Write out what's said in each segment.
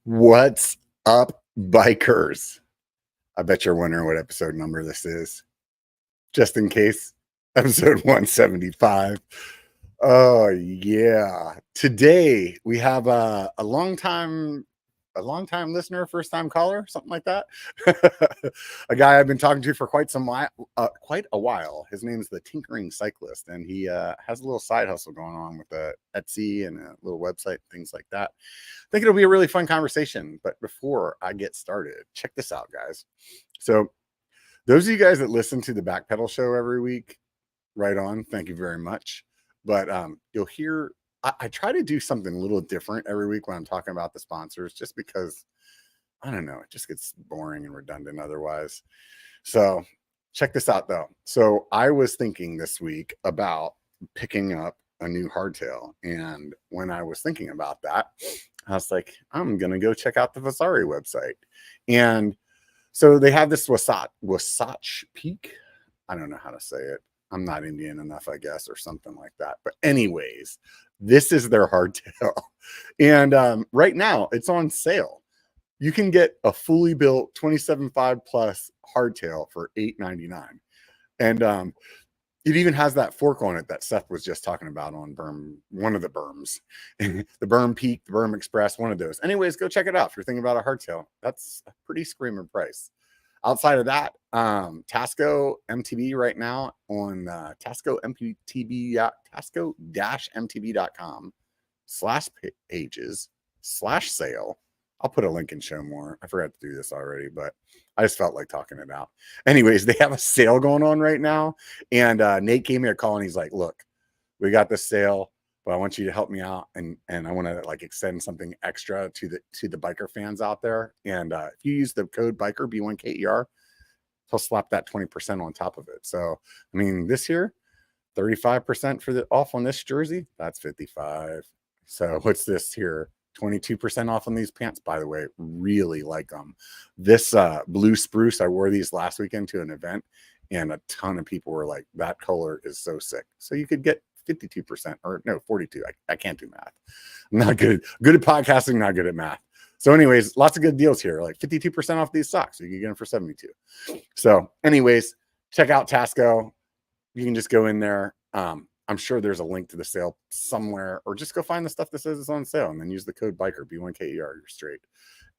What's up, bikers? I bet you're wondering what episode number this is. Just in case, episode 175. Oh yeah. Today we have a long time listener, first time caller, something like that. A guy I've been talking to for quite a while. His name's the Tinkering Cyclist, and he has a little side hustle going on with a Etsy and a little website, things like that. I think it'll be a really fun conversation. But before I get started, check this out, guys. So those of you guys that listen to the Backpedal Show every week, right on. Thank you very much. But you'll hear I try to do something a little different every week when I'm talking about the sponsors, just because I don't know, it just gets boring and redundant otherwise. So check this out though. So I was thinking this week about picking up a new hardtail, and when I was thinking about that, I was like, I'm gonna go check out the Vasari website. And so they have this Wasatch Peak. I don't know how to say it. I'm not Indian enough, I guess, or something like that. But anyways, this is their hardtail. And right now it's on sale. You can get a fully built 27.5 plus hardtail for $8.99. And it even has that fork on it that Seth was just talking about on one of the berms. The Berm Peak, the Berm Express, one of those. Anyways, go check it out if you're thinking about a hardtail. That's a pretty screaming price. Outside of that, Tasco MTB right now on Tasco MTB, tasco-mtb.com/pages/sale. I'll put a link and show more. I forgot to do this already, but I just felt like talking it out. Anyways, they have a sale going on right now. And Nate gave me a call and he's like, look, we got this sale, but I want you to help me out. And I want to like extend something extra to the biker fans out there. And if you use the code biker B1KER, he'll slap that 20% on top of it. So, I mean, this year, 35% for the off on this jersey, that's 55. So what's this here? 22% off on these pants. By the way, really like them. This blue spruce, I wore these last weekend to an event, and a ton of people were like, that color is so sick. So you could get 52% or no, 42. I can't do math. I'm not good at podcasting, not good at math. So anyways, lots of good deals here, like 52% off these socks. So you can get them for 72. So anyways, check out Tasco. You can just go in there. I'm sure there's a link to the sale somewhere, or just go find the stuff that says it's on sale and then use the code biker B1KER. You're straight.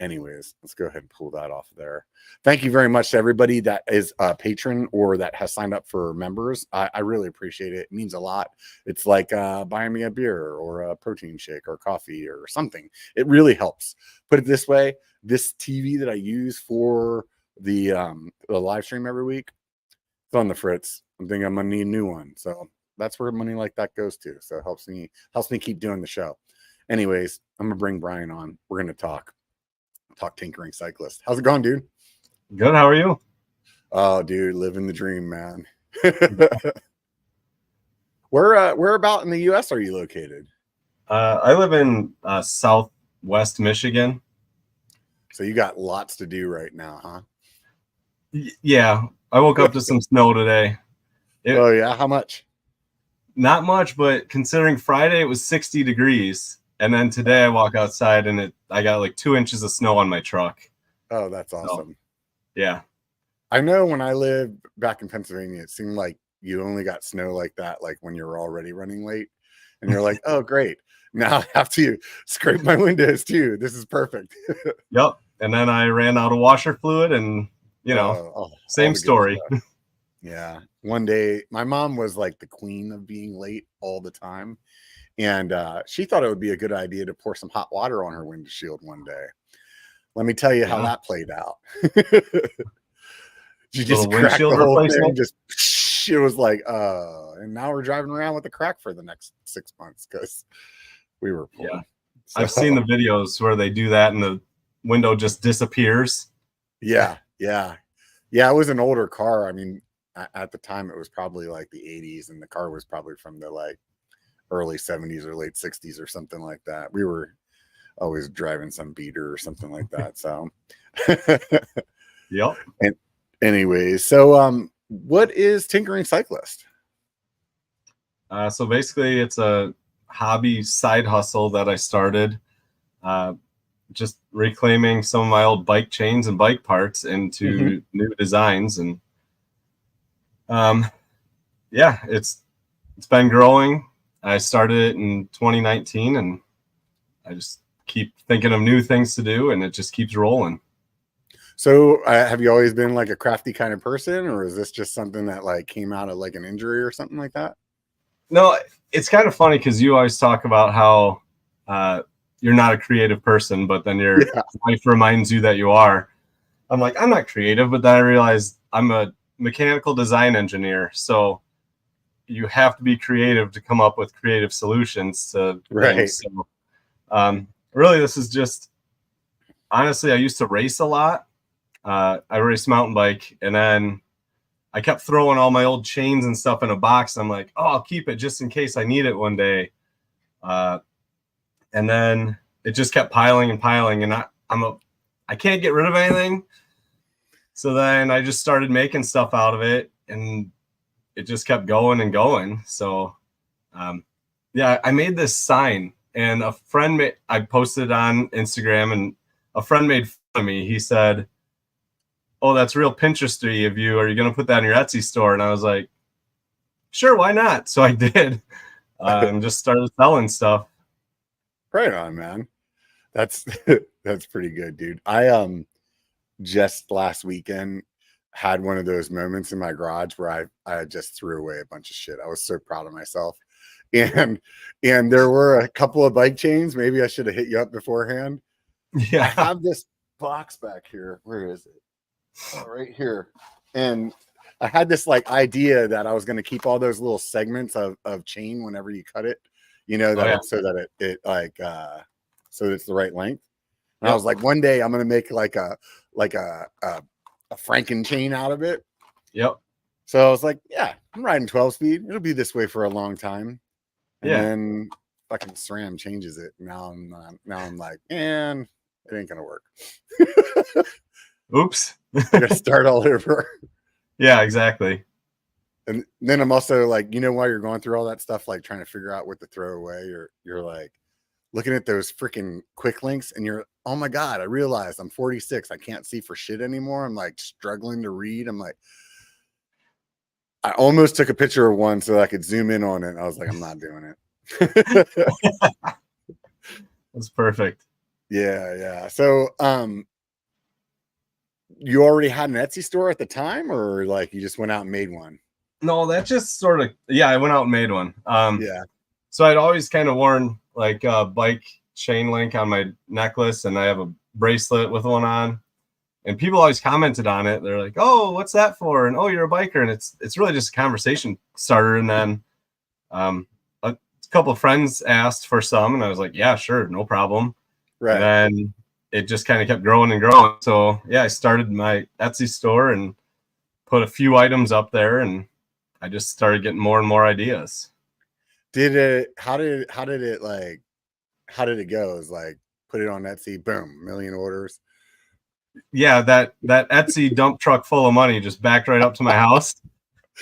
Anyways, let's go ahead and pull that off there. Thank you very much to everybody that is a patron or that has signed up for members. I really appreciate it. It means a lot. It's like buying me a beer or a protein shake or coffee or something. It really helps. Put it this way, this TV that I use for the live stream every week, it's on the fritz. I'm thinking I'm gonna need a new one. So that's where money like that goes to. So it helps me keep doing the show. Anyways, I'm gonna bring Bryan on. We're gonna talk Tinkering Cyclist. How's it going, dude? Good. How are you? Oh, dude, living the dream, man. Where about in the U.S. are you located? I live in Southwest Michigan. So you got lots to do right now, huh? Yeah, I woke up to some snow today. Oh yeah, how much? Not much, but considering Friday it was 60 degrees, and then today I walk outside and I got like 2 inches of snow on my truck. Oh, that's awesome. So, yeah. I know when I lived back in Pennsylvania, it seemed like you only got snow like that like when you're already running late, and you're like, oh great, now I have to scrape my windows too. This is perfect. Yep. And then I ran out of washer fluid, and same story. Yeah. One day, my mom was like the queen of being late all the time. And she thought it would be a good idea to pour some hot water on her windshield one day. Let me tell you how that played out. You just cracked the whole thing. Just, it was like, and now we're driving around with a crack for the next 6 months because we were poor. Yeah. So. I've seen the videos where they do that and the window just disappears. Yeah. It was an older car. I mean, at the time it was probably like the 80s, and the car was probably from the like early 70s or late 60s or something like that. We were always driving some beater or something like that. So yep. And anyways, so what is Tinkering Cyclist? So basically it's a hobby side hustle that I started just reclaiming some of my old bike chains and bike parts into new designs. And yeah, it's been growing. I started it in 2019, and I just keep thinking of new things to do, and it just keeps rolling. So have you always been like a crafty kind of person, or is this just something that like came out of like an injury or something like that? No, it's kind of funny because you always talk about how you're not a creative person, but then your wife reminds you that you are. I'm like, I'm not creative, but then I realized I'm a mechanical design engineer. So you have to be creative to come up with creative solutions to things. So, really, this is just, honestly, I used to race a lot. I raced mountain bike, and then I kept throwing all my old chains and stuff in a box. I'm like, oh, I'll keep it just in case I need it one day. And then it just kept piling and piling, and I can't get rid of anything. So then I just started making stuff out of it, and it just kept going and going. So, yeah, I made this sign, and I posted it on Instagram, and a friend made fun of me. He said, oh, that's real Pinteresty of you. Are you going to put that in your Etsy store? And I was like, sure, why not? So I did, and just started selling stuff. Right on, man. That's pretty good, dude. I just last weekend had one of those moments in my garage where I just threw away a bunch of shit. I was so proud of myself. And there were a couple of bike chains. Maybe I should have hit you up beforehand. Yeah. I have this box back here. Where is it? Oh, right here. And I had this like idea that I was going to keep all those little segments of chain whenever you cut it, you know, that so that it like so it's the right length. And I was like, one day I'm going to make like a Franken chain out of it. Yep. So I was like, yeah, I'm riding 12 speed. It'll be this way for a long time. And then fucking SRAM changes it. Now I'm like, man, it ain't gonna work. Oops. I gotta start all over. Yeah, exactly. And then I'm also like, you know, while you're going through all that stuff, like trying to figure out what to throw away, you're like looking at those freaking quick links, and you're, oh my God, I realized I'm 46. I can't see for shit anymore. I'm like struggling to read. I'm like, I almost took a picture of one so that I could zoom in on it. I was like, I'm not doing it. That's perfect. Yeah. So, you already had an Etsy store at the time, or like you just went out and made one? No, that just sort of, I went out and made one. So I'd always kind of worn like a bike chain link on my necklace, and I have a bracelet with one on, and people always commented on it. They're like, oh, what's that for? And oh, you're a biker. And it's really just a conversation starter. And then a couple of friends asked for some, and I was like, yeah, sure, no problem. Right. And then it just kind of kept growing and growing. So yeah, I started my Etsy store and put a few items up there, and I just started getting more and more ideas. How did it go? It was like, put it on Etsy, boom, million orders. Yeah, that Etsy dump truck full of money just backed right up to my house,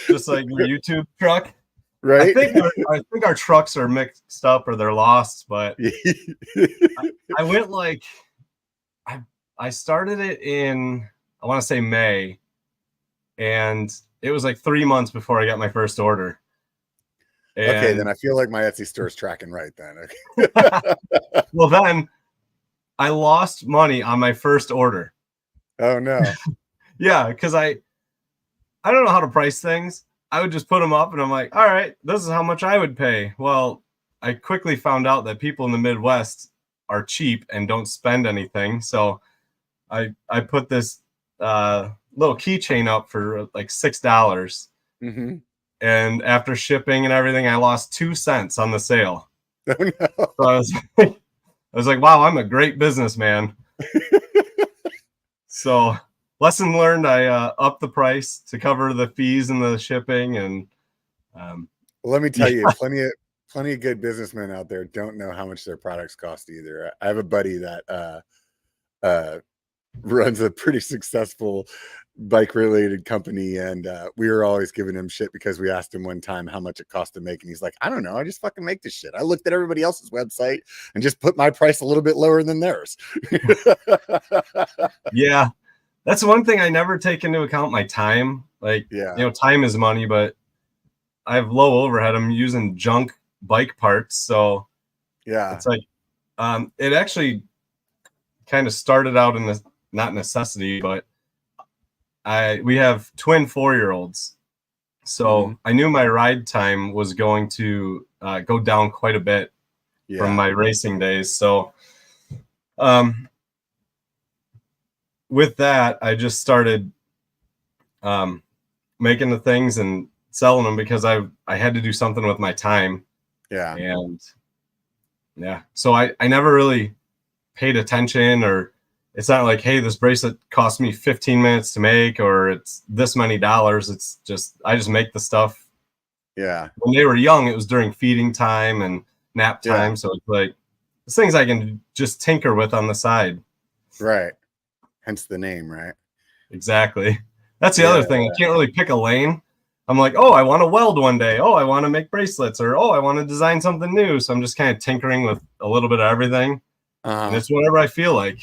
just like your YouTube truck. Right. I think our trucks are mixed up or they're lost, but I went like, I started it in, I want to say May, and it was like 3 months before I got my first order. And okay, then I feel like my Etsy store is tracking right then. Okay. Well, then I lost money on my first order. Oh no. Yeah, because I don't know how to price things. I would just put them up, and I'm like, all right, this is how much I would pay. Well, I quickly found out that people in the Midwest are cheap and don't spend anything. So I put this little keychain up for like $6. Mm-hmm. And after shipping and everything, I lost 2 cents on the sale. Oh no. So I was like, wow, I'm a great businessman. So lesson learned, I upped the price to cover the fees and the shipping. And well, let me tell you, plenty of good businessmen out there don't know how much their products cost either. I have a buddy that runs a pretty successful bike related company, and we were always giving him shit because we asked him one time how much it cost to make, and he's like, I don't know, I just fucking make this shit. I looked at everybody else's website and just put my price a little bit lower than theirs. Yeah, that's one thing I never take into account, my time. Like, time is money, but I have low overhead. I'm using junk bike parts, so it's like it actually kind of started out in this, not necessity, but we have twin 4-year-olds, so I knew my ride time was going to go down quite a bit from my racing days. So with that, I just started making the things and selling them because I had to do something with my time. And so I never really paid attention, or it's not like, hey, this bracelet cost me 15 minutes to make, or it's this many dollars. It's just, I just make the stuff. When they were young, it was during feeding time and nap time. So it's like, it's things I can just tinker with on the side. Right. Hence the name, right? Exactly. That's the other thing. I can't really pick a lane. I'm like, oh, I want to weld one day. Oh, I want to make bracelets, or, oh, I want to design something new. So I'm just kind of tinkering with a little bit of everything. And it's whatever I feel like.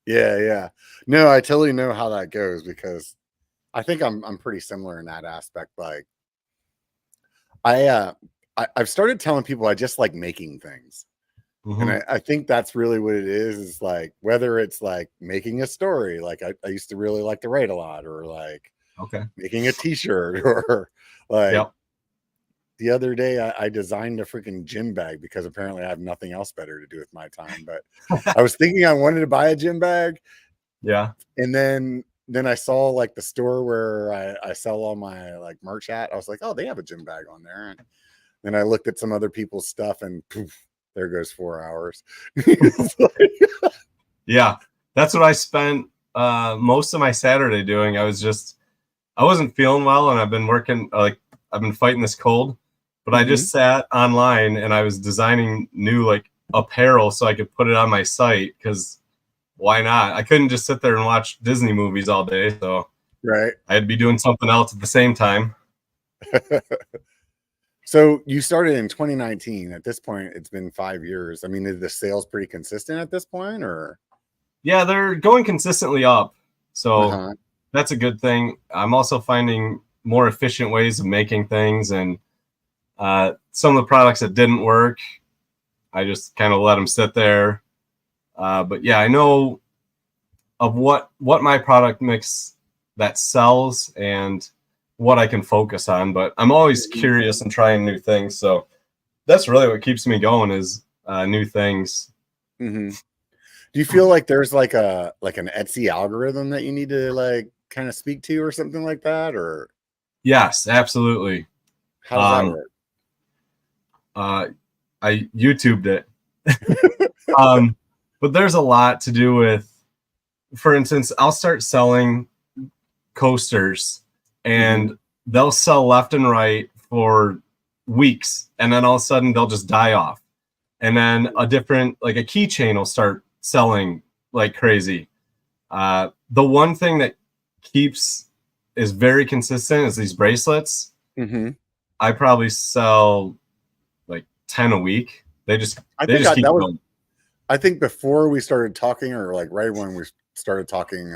No, I totally know how that goes, because I think I'm pretty similar in that aspect. Like I've started telling people I just like making things. And I think that's really what it is like, whether it's like making a story, like I used to really like to write a lot, or like making a t-shirt, or like the other day I designed a freaking gym bag because apparently I have nothing else better to do with my time. But I was thinking I wanted to buy a gym bag. And then I saw like the store where I sell all my like merch at. I was like, oh, they have a gym bag on there. And then I looked at some other people's stuff, and poof, there goes 4 hours. That's what I spent most of my Saturday doing. I wasn't feeling well, and I've been working, like I've been fighting this cold, but I just sat online and I was designing new like apparel so I could put it on my site, because why not? I couldn't just sit there and watch Disney movies all day, so I had to be doing something else at the same time. So you started in 2019. At this point, it's been 5 years. I mean, is the sales pretty consistent at this point, or? Yeah, they're going consistently up. So that's a good thing. I'm also finding more efficient ways of making things, and some of the products that didn't work, I just kind of let them sit there. But yeah, I know of what my product mix that sells and what I can focus on, but I'm always curious and trying new things. So that's really what keeps me going, is new things. Do you feel like there's like an Etsy algorithm that you need to like kind of speak to, or something like that? Or yes, absolutely. How does that work? I YouTubed it. But there's a lot to do with, for instance, I'll start selling coasters, and they'll sell left and right for weeks, and then all of a sudden they'll just die off. And then a keychain will start selling like crazy. The one thing that is very consistent is these bracelets. I probably sell like 10 a week. They just keep going. I think before we started talking, or like right when we started talking,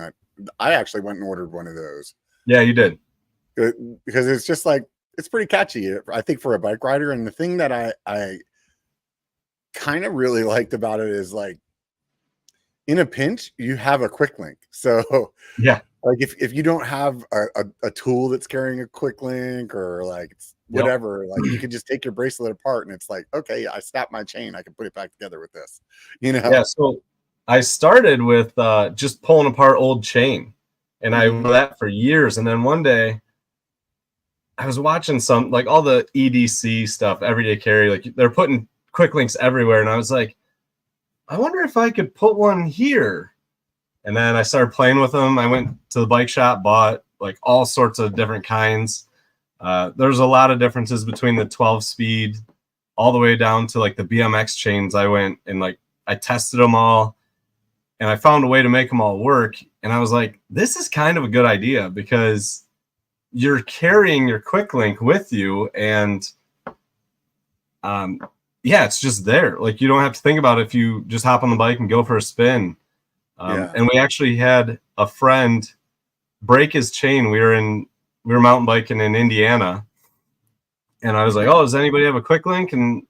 I actually went and ordered one of those. Yeah, you did. Because it's just like, it's pretty catchy, I think, for a bike rider. And the thing that I kind of really liked about it is, like, in a pinch, you have a quick link. So like if you don't have a tool that's carrying a quick link, or like whatever, like you can just take your bracelet apart, and it's like, okay, I snapped my chain, I can put it back together with this, So I started with just pulling apart old chain, and I did that for years. And then one day I was watching some, like, all the EDC stuff, everyday carry, like they're putting quick links everywhere, and I was like, I wonder if I could put one here. And then I started playing with them. I went to the bike shop, bought like all sorts of different kinds. There's a lot of differences between the 12 speed all the way down to like the BMX chains. I went and like I tested them all, and I found a way to make them all work. And I was like, this is kind of a good idea because you're carrying your quick link with you, and yeah, it's just there. Like, you don't have to think about it if you just hop on the bike and go for a spin. And we actually had a friend break his chain. We were mountain biking in Indiana, and I was like, oh, does anybody have a quick link? And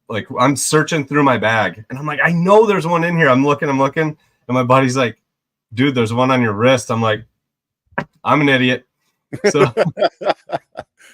like, I'm searching through my bag, and I'm like, I know there's one in here. I'm looking, and my buddy's like, dude, there's one on your wrist. I'm like, I'm an idiot. So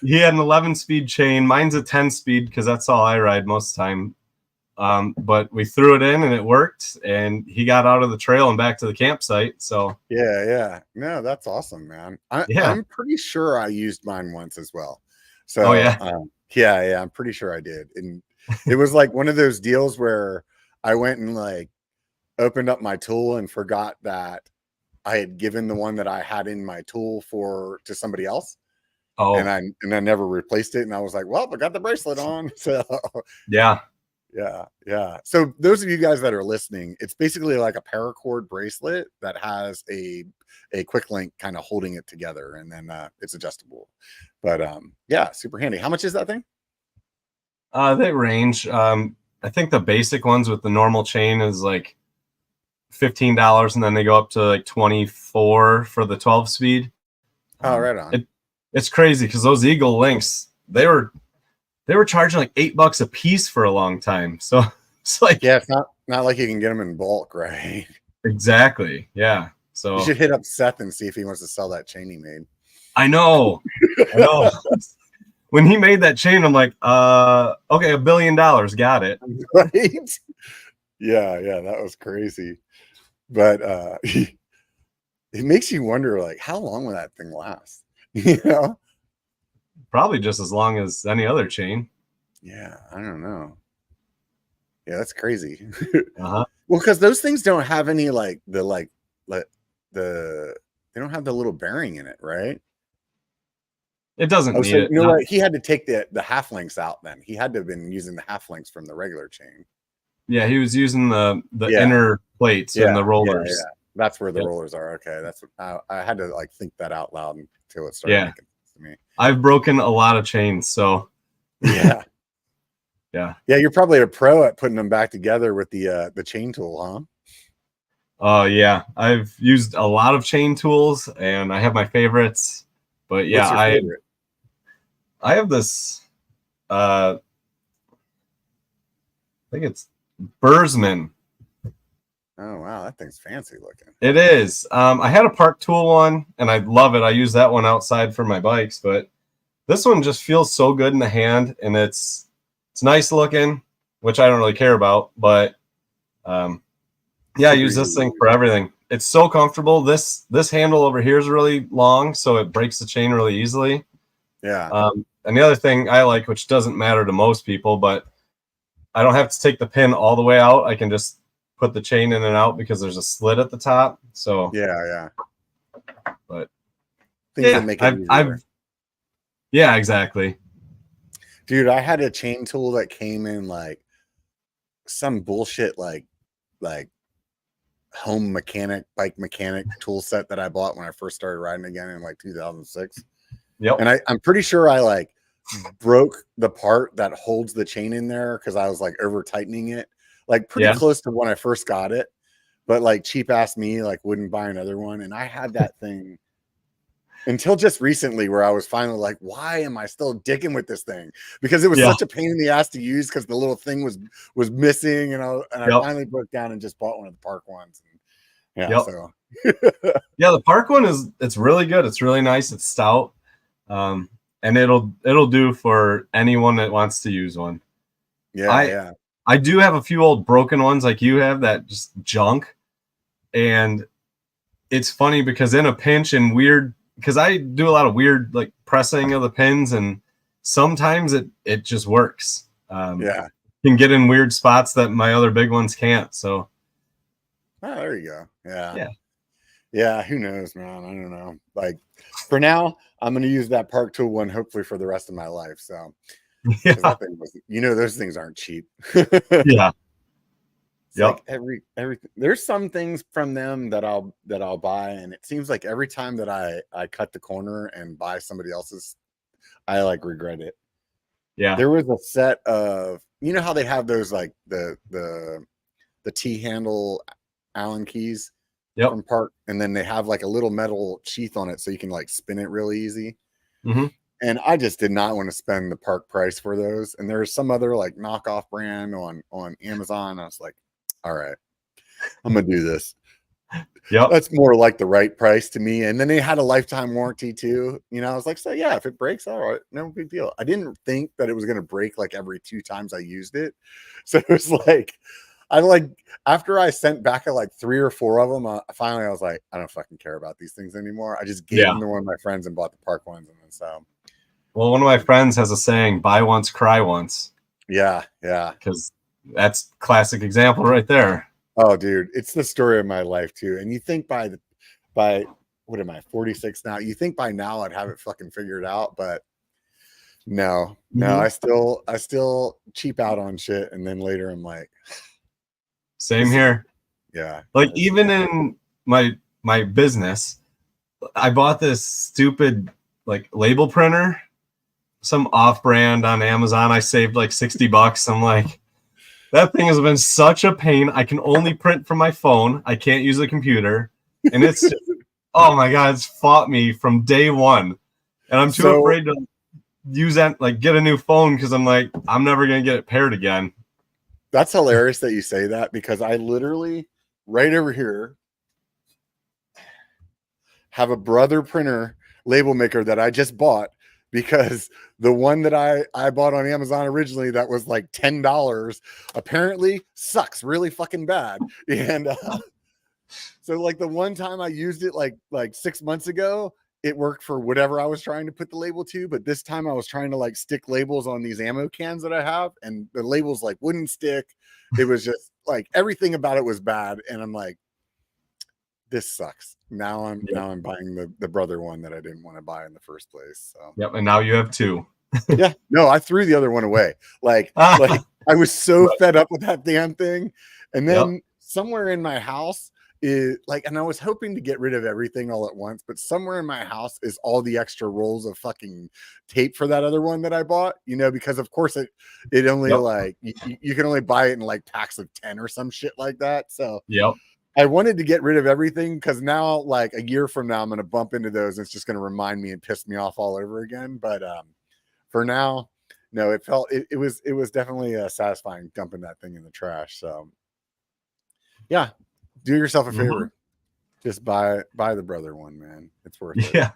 he had an 11-speed chain. Mine's a 10-speed because that's all I ride most of the time. But we threw it in and it worked, and he got out of the trail and back to the campsite. So yeah. No, that's awesome, man. I'm pretty sure I used mine once as well. So yeah, I'm pretty sure I did. And it was like one of those deals where I went and like opened up my tool and forgot that I had given the one that I had in my tool to somebody else. Oh, and I never replaced it. And I was like, well, I got the bracelet on. So yeah. So those of you guys that are listening, it's basically like a paracord bracelet that has a quick link kind of holding it together, and then it's adjustable. But yeah, super handy. How much is that thing? They range. I think the basic ones with the normal chain is like $15, and then they go up to like $24 for the 12-speed. Oh, right on. It's crazy because those Eagle links, they were charging like $8 a piece for a long time. So it's like, yeah, it's not like you can get them in bulk, right? Exactly. Yeah. So you should hit up Seth and see if he wants to sell that chain he made. I know. When he made that chain, I'm like, okay, $1 billion, got it. Right? Yeah, that was crazy. But it makes you wonder, like, how long will that thing last? You know? Probably just as long as any other chain. Yeah, I don't know. Yeah, that's crazy. Well, because those things don't have any they don't have the little bearing in it, right? It doesn't need it. You know what? He had to take the half links out then. He had to have been using the half links from the regular chain. Yeah, he was using the inner plates and the rollers. Yeah. That's where the rollers are. Okay, that's what I had to like think that out loud until it started making sense to me. I've broken a lot of chains, so yeah. You're probably a pro at putting them back together with the chain tool, huh? Oh yeah, I've used a lot of chain tools, and I have my favorites. But yeah, I have this. I think it's Bursman. Oh wow, that thing's fancy looking. It is. I had a Park Tool one, and I love it. I use that one outside for my bikes, but this one just feels so good in the hand, and it's nice looking, which I don't really care about. But yeah, I use this thing for everything. It's so comfortable. This handle over here is really long, so it breaks the chain really easily. Yeah. And the other thing I like, which doesn't matter to most people, but I don't have to take the pin all the way out. I can just put the chain in and out because there's a slit at the top. So yeah. But things that make it easier. Yeah, exactly. Dude, I had a chain tool that came in like some bullshit like home bike mechanic tool set that I bought when I first started riding again in like 2006. Yep. And I'm pretty sure I like broke the part that holds the chain in there because I was like over tightening it, like pretty close to when I first got it. But like cheap ass me like wouldn't buy another one. And I had that thing until just recently where I was finally like, why am I still dicking with this thing? Because it was such a pain in the ass to use because the little thing was missing. And I finally broke down and just bought one of the Park ones. And so yeah, the Park one it's really good. It's really nice. It's stout. And it'll do for anyone that wants to use one. Yeah. I do have a few old broken ones like you have that just junk. And it's funny because in a pinch and weird, because I do a lot of weird like pressing of the pins, and sometimes it just works. Can get in weird spots that my other big ones can't. So there you go. Yeah, who knows, man? I don't know. Like for now, I'm going to use that Park Tool one hopefully for the rest of my life. So that thing those things aren't cheap. like every there's some things from them that I'll buy, and it seems like every time that I cut the corner and buy somebody else's, I like regret it. Yeah. There was a set of, you know how they have those like the T-handle Allen keys from Park, and then they have like a little metal sheath on it so you can like spin it really easy. Mm-hmm. And I just did not want to spend the Park price for those. And there's some other like knockoff brand on Amazon. I was like, all right, I'm gonna do this. That's more like the right price to me. And then they had a lifetime warranty too. You know, I was like, so yeah, if it breaks, all right, no big deal. I didn't think that it was gonna break like every 2 times I used it. So it was like, after I sent back like 3 or 4 of them, finally I was like, I don't fucking care about these things anymore. I just gave them to one of my friends and bought the Park ones. And then so. Well, one of my friends has a saying, buy once, cry once. Yeah. Yeah. Because that's classic example right there. Oh, dude, it's the story of my life too. And you think by what am I, 46 now? You think by now I'd have it fucking figured out, but no, I still cheap out on shit, and then later I'm like, same here. Yeah. Like even in my business, I bought this stupid like label printer, some off-brand on Amazon. I saved like $60. I'm like, that thing has been such a pain. I can only print from my phone. I can't use the computer. And it's just, oh my God, it's fought me from day one. And I'm too afraid to use that, like get a new phone, because I'm like, I'm never going to get it paired again. That's hilarious that you say that, because I literally right over here have a Brother printer label maker that I just bought, because the one that I bought on Amazon originally that was like $10 apparently sucks really fucking bad. And so like the one time I used it like 6 months ago, it worked for whatever I was trying to put the label to. But this time I was trying to like stick labels on these ammo cans that I have, and the labels like wouldn't stick. It was just like everything about it was bad. And I'm like, this sucks. Now I'm buying the Brother one that I didn't want to buy in the first place. So and now you have 2. Yeah, no, I threw the other one away. Like I was so fed up with that damn thing. And then somewhere in my house is like, and I was hoping to get rid of everything all at once, but somewhere in my house is all the extra rolls of fucking tape for that other one that I bought, you know, because of course it only like you can only buy it in like packs of 10 or some shit like that. So I wanted to get rid of everything, because now, like a year from now, I'm going to bump into those. And it's just going to remind me and piss me off all over again. But for now, no, it was definitely satisfying dumping that thing in the trash. So yeah, do yourself a favor. Just buy the Brother one, man. It's worth it. Yeah.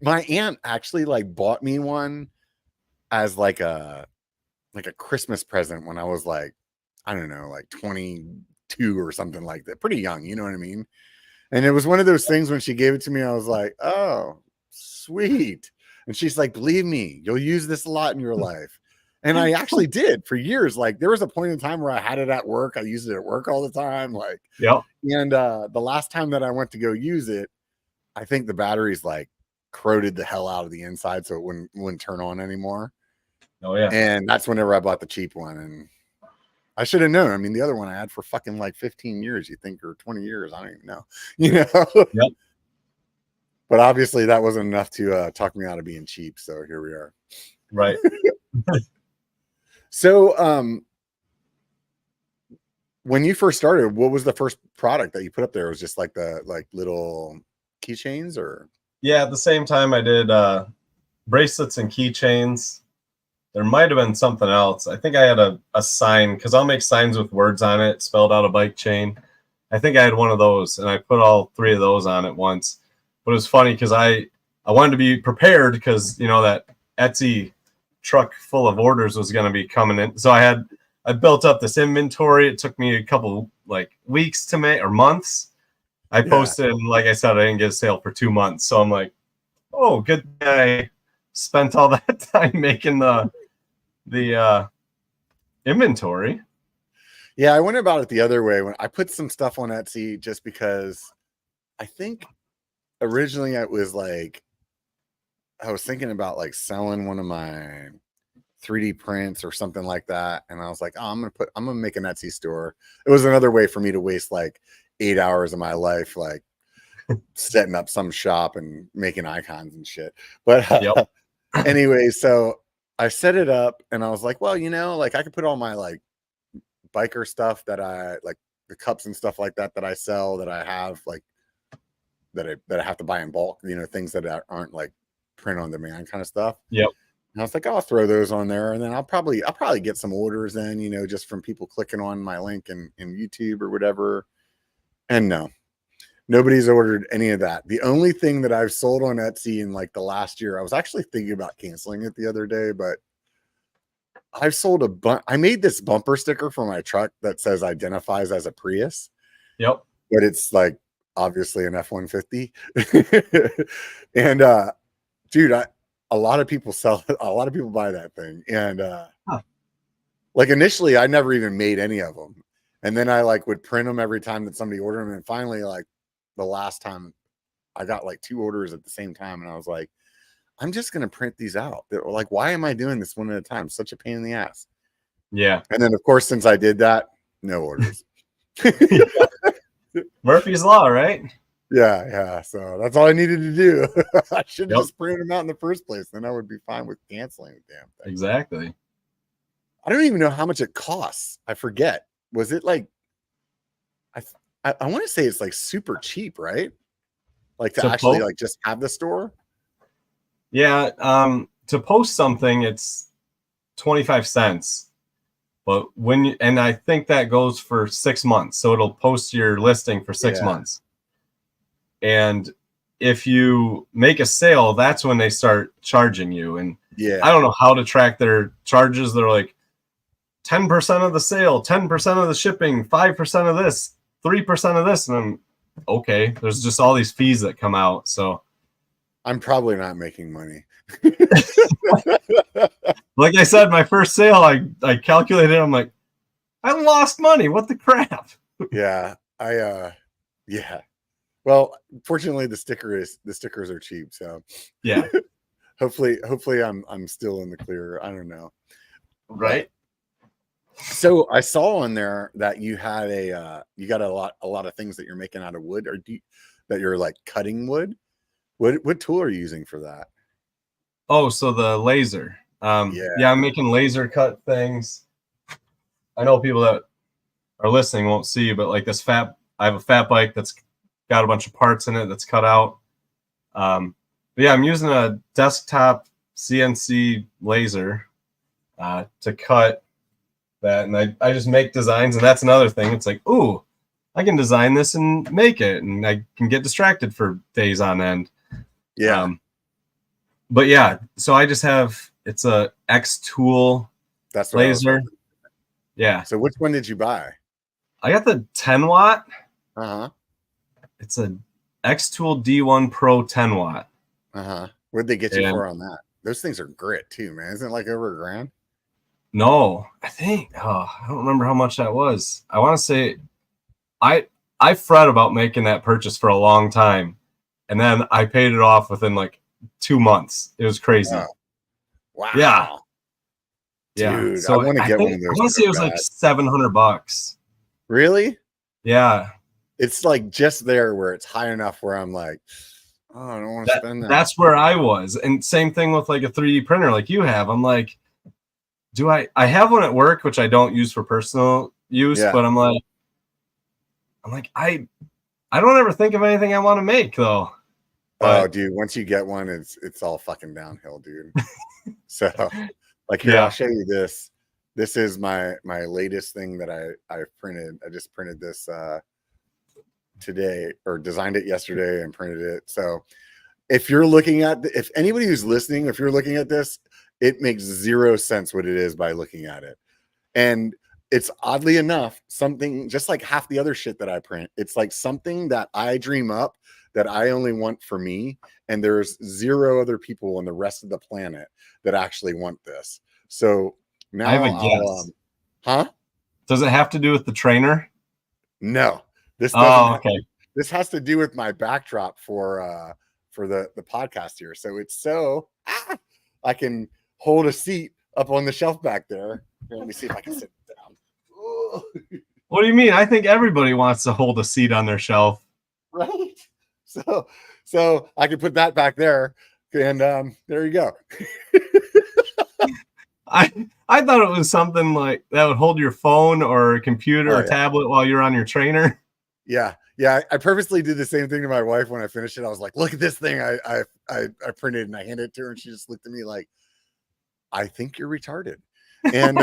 My aunt actually like bought me one as like a Christmas present when I was like, I don't know, like 22 or something like that. Pretty young, you know what I mean? And it was one of those things when she gave it to me, I was like, oh, sweet. And she's like, believe me, you'll use this a lot in your life. And I actually did for years. Like there was a point in time where I had it at work. I used it at work all the time. Like, and the last time that I went to go use it, I think the batteries like corroded the hell out of the inside, so it wouldn't turn on anymore. Oh yeah. And that's whenever I bought the cheap one. And I should have known. I mean, the other one I had for fucking like 15 years, you think, or 20 years. I don't even know, you know? But obviously that wasn't enough to talk me out of being cheap. So here we are. Right. So when you first started, what was the first product that you put up there? It was just like the little keychains, or? Yeah, at the same time I did bracelets and keychains. There might have been something else. I think I had a sign, because I'll make signs with words on it, spelled out a bike chain. I think I had one of those, and I put all 3 of those on at once. But it was funny because I wanted to be prepared, because, you know, that Etsy truck full of orders was going to be coming in. So I built up this inventory. It took me a couple like weeks to make, or months. I posted, and like I said, I didn't get a sale for 2 months. So I'm like, oh, good thing I spent all that time making the inventory. Yeah, I went about it the other way. When I put some stuff on Etsy, just because I think originally it was like, I was thinking about like selling one of my 3D prints or something like that. And I was like, oh, I'm gonna make an Etsy store. It was another way for me to waste like 8 hours of my life, like setting up some shop and making icons and shit. But Yep. anyway, so I set it up and I was like, well, like I could put all my like biker stuff that I like, the cups and stuff like that I sell, that I have like that I have to buy in bulk, things that aren't like print on demand kind of stuff. Yep. And I was like, I'll throw those on there, and then I'll probably get some orders in, just from people clicking on my link in YouTube or whatever. And no, nobody's ordered any of that. The only thing that I've sold on Etsy in like the last year, I was actually thinking about canceling it the other day, but I've sold I made this bumper sticker for my truck that says identifies as a Prius. Yep. But it's like obviously an F-150. And dude, a lot of people buy that thing. And like initially I never even made any of them. And then I like would print them every time that somebody ordered them. And finally, like the last time I got like 2 orders at the same time. And I was like, I'm just going to print these out. They're like, why am I doing this one at a time? Such a pain in the ass. Yeah. And then of course, since I did that, no orders. Murphy's Law, right? Yeah. So that's all I needed to do. I should have Yep. just printed them out in the first place. Then I would be fine with canceling the damn thing. Exactly. I don't even know how much it costs. I forget. Was it like, I want to say it's like super cheap, right? Like to actually like just have the store. Yeah. To post something, it's 25 cents. But and I think that goes for 6 months. So it'll post your listing for 6 months. And if you make a sale, that's when they start charging you. And I don't know how to track their charges. They're like 10% of the sale, 10% of the shipping, 5% of this, 3% of this. And I'm okay. There's just all these fees that come out. So I'm probably not making money. Like I said, my first sale, I calculated, I'm like, I lost money. What the crap? Yeah. Yeah. Well, fortunately the stickers are cheap. So yeah. hopefully I'm still in the clear. I don't know. Right. So I saw on there that you had you got a lot of things that you're making out of wood, or that you're like cutting wood. What tool are you using for that? Oh, so the laser. Yeah, I'm making laser cut things. I know people that are listening won't see, but like I have a fat bike that's got a bunch of parts in it that's cut out. But yeah, I'm using a desktop CNC laser to cut that, and I just make designs, and that's another thing. It's like, ooh, I can design this and make it, and I can get distracted for days on end. Yeah. But yeah, so I just have, it's a X tool laser. Yeah. So which one did you buy? I got the 10 watt. Uh-huh. It's a X Tool D1 Pro 10 watt. Uh-huh. What'd they get you for on that? Those things are grit too, man. Isn't it like over $1,000? No, I don't remember how much that was. I want to say I fret about making that purchase for a long time, and then I paid it off within like 2 months. It was crazy. Oh. Wow. Yeah. Dude, so I want to get one of those. I want to say it was like $700. Really? Yeah. It's like just there where it's high enough where I'm like, oh, I don't want to spend that. That's where I was. And same thing with like a 3D printer like you have. I'm like, I have one at work, which I don't use for personal use, but I'm like, I don't ever think of anything I want to make though. Oh, dude, once you get one, it's all fucking downhill, dude. So like here, I'll show you this. This is my latest thing that I printed. I just printed this today, or designed it yesterday and printed it. So if you're looking at if anybody who's listening, if you're looking at this, it makes zero sense what it is by looking at it. And it's oddly enough something just like half the other shit that I print. It's like something that I dream up that I only want for me, and there's 0 other people on the rest of the planet that actually want this. So now I have a guess. Huh? Does it have to do with the trainer? No. This doesn't. Okay. This has to do with my backdrop for the podcast here. So it's I can hold a seat up on the shelf back there. Here, let me see if I can sit down. What do you mean? I think everybody wants to hold a seat on their shelf. Right. So I can put that back there, and there you go. I thought it was something like that would hold your phone or computer or tablet while you're on your trainer. Yeah. I purposely did the same thing to my wife when I finished it. I was like, "Look at this thing I printed," and I handed it to her, and she just looked at me like, "I think you're retarded." And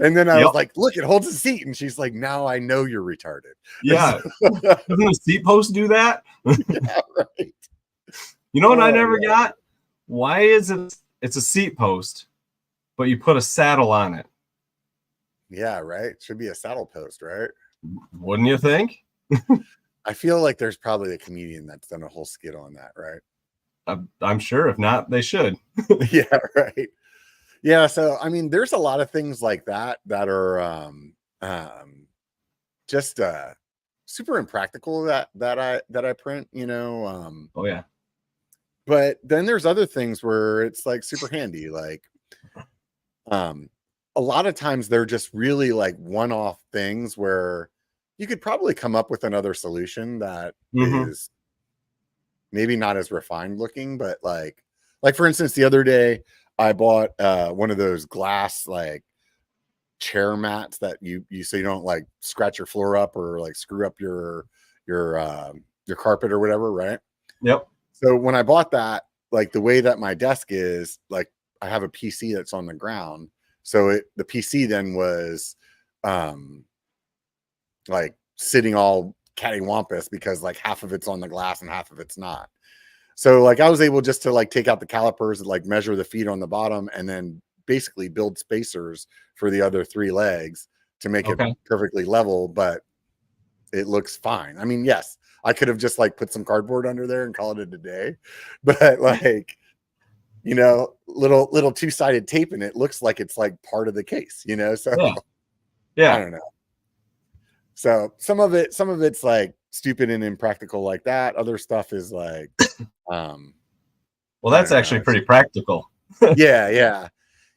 and then I was like, "Look, it holds a seat," and she's like, "Now I know you're retarded." Yeah. Doesn't a seat post do that? Yeah, right. You know what I never got? Why is it's a seat post, but you put a saddle on it? Yeah, right. Should be a saddle post, right? Wouldn't you think? I feel like there's probably a comedian that's done a whole skit on that, right? I'm sure. If not, they should. Yeah, right. Yeah, so I mean, there's a lot of things like that that are just super impractical that I print, you know. Oh yeah. But then there's other things where it's like super handy, like a lot of times they're just really like one-off things where you could probably come up with another solution that is maybe not as refined looking, but like for instance, the other day I bought one of those glass like chair mats that you so you don't like scratch your floor up or like screw up your carpet or whatever, right? Yep. So when I bought that, like the way that my desk is, like I have a PC that's on the ground. So the PC then was like sitting all cattywampus because like half of it's on the glass and half of it's not. So like I was able just to like take out the calipers and like measure the feet on the bottom and then basically build spacers for the other 3 legs to make it perfectly level, but it looks fine. I mean, yes, I could have just like put some cardboard under there and call it a day, but like, you know, little 2-sided tape in it looks like it's like part of the case, you know? So yeah. I don't know. So some of it's like stupid and impractical like that. Other stuff is like, well, that's actually pretty practical. Yeah.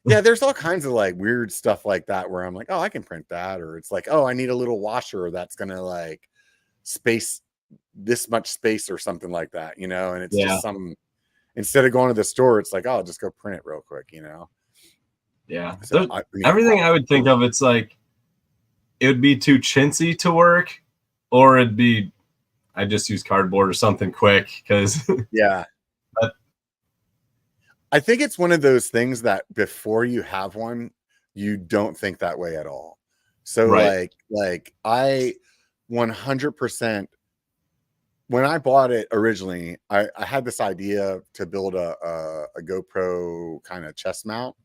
There's all kinds of like weird stuff like that where I'm like, oh, I can print that. Or it's like, oh, I need a little washer that's going to like space this much space or something like that, you know? And it's just instead of going to the store, it's like, oh, I'll just go print it real quick, you know? Yeah. So everything I would think of, it's like, it would be too chintzy to work, or it'd be, I just use cardboard or something quick because I think it's one of those things that before you have one, you don't think that way at all. So like I 100% when I bought it originally, I had this idea to build a GoPro kind of chest mount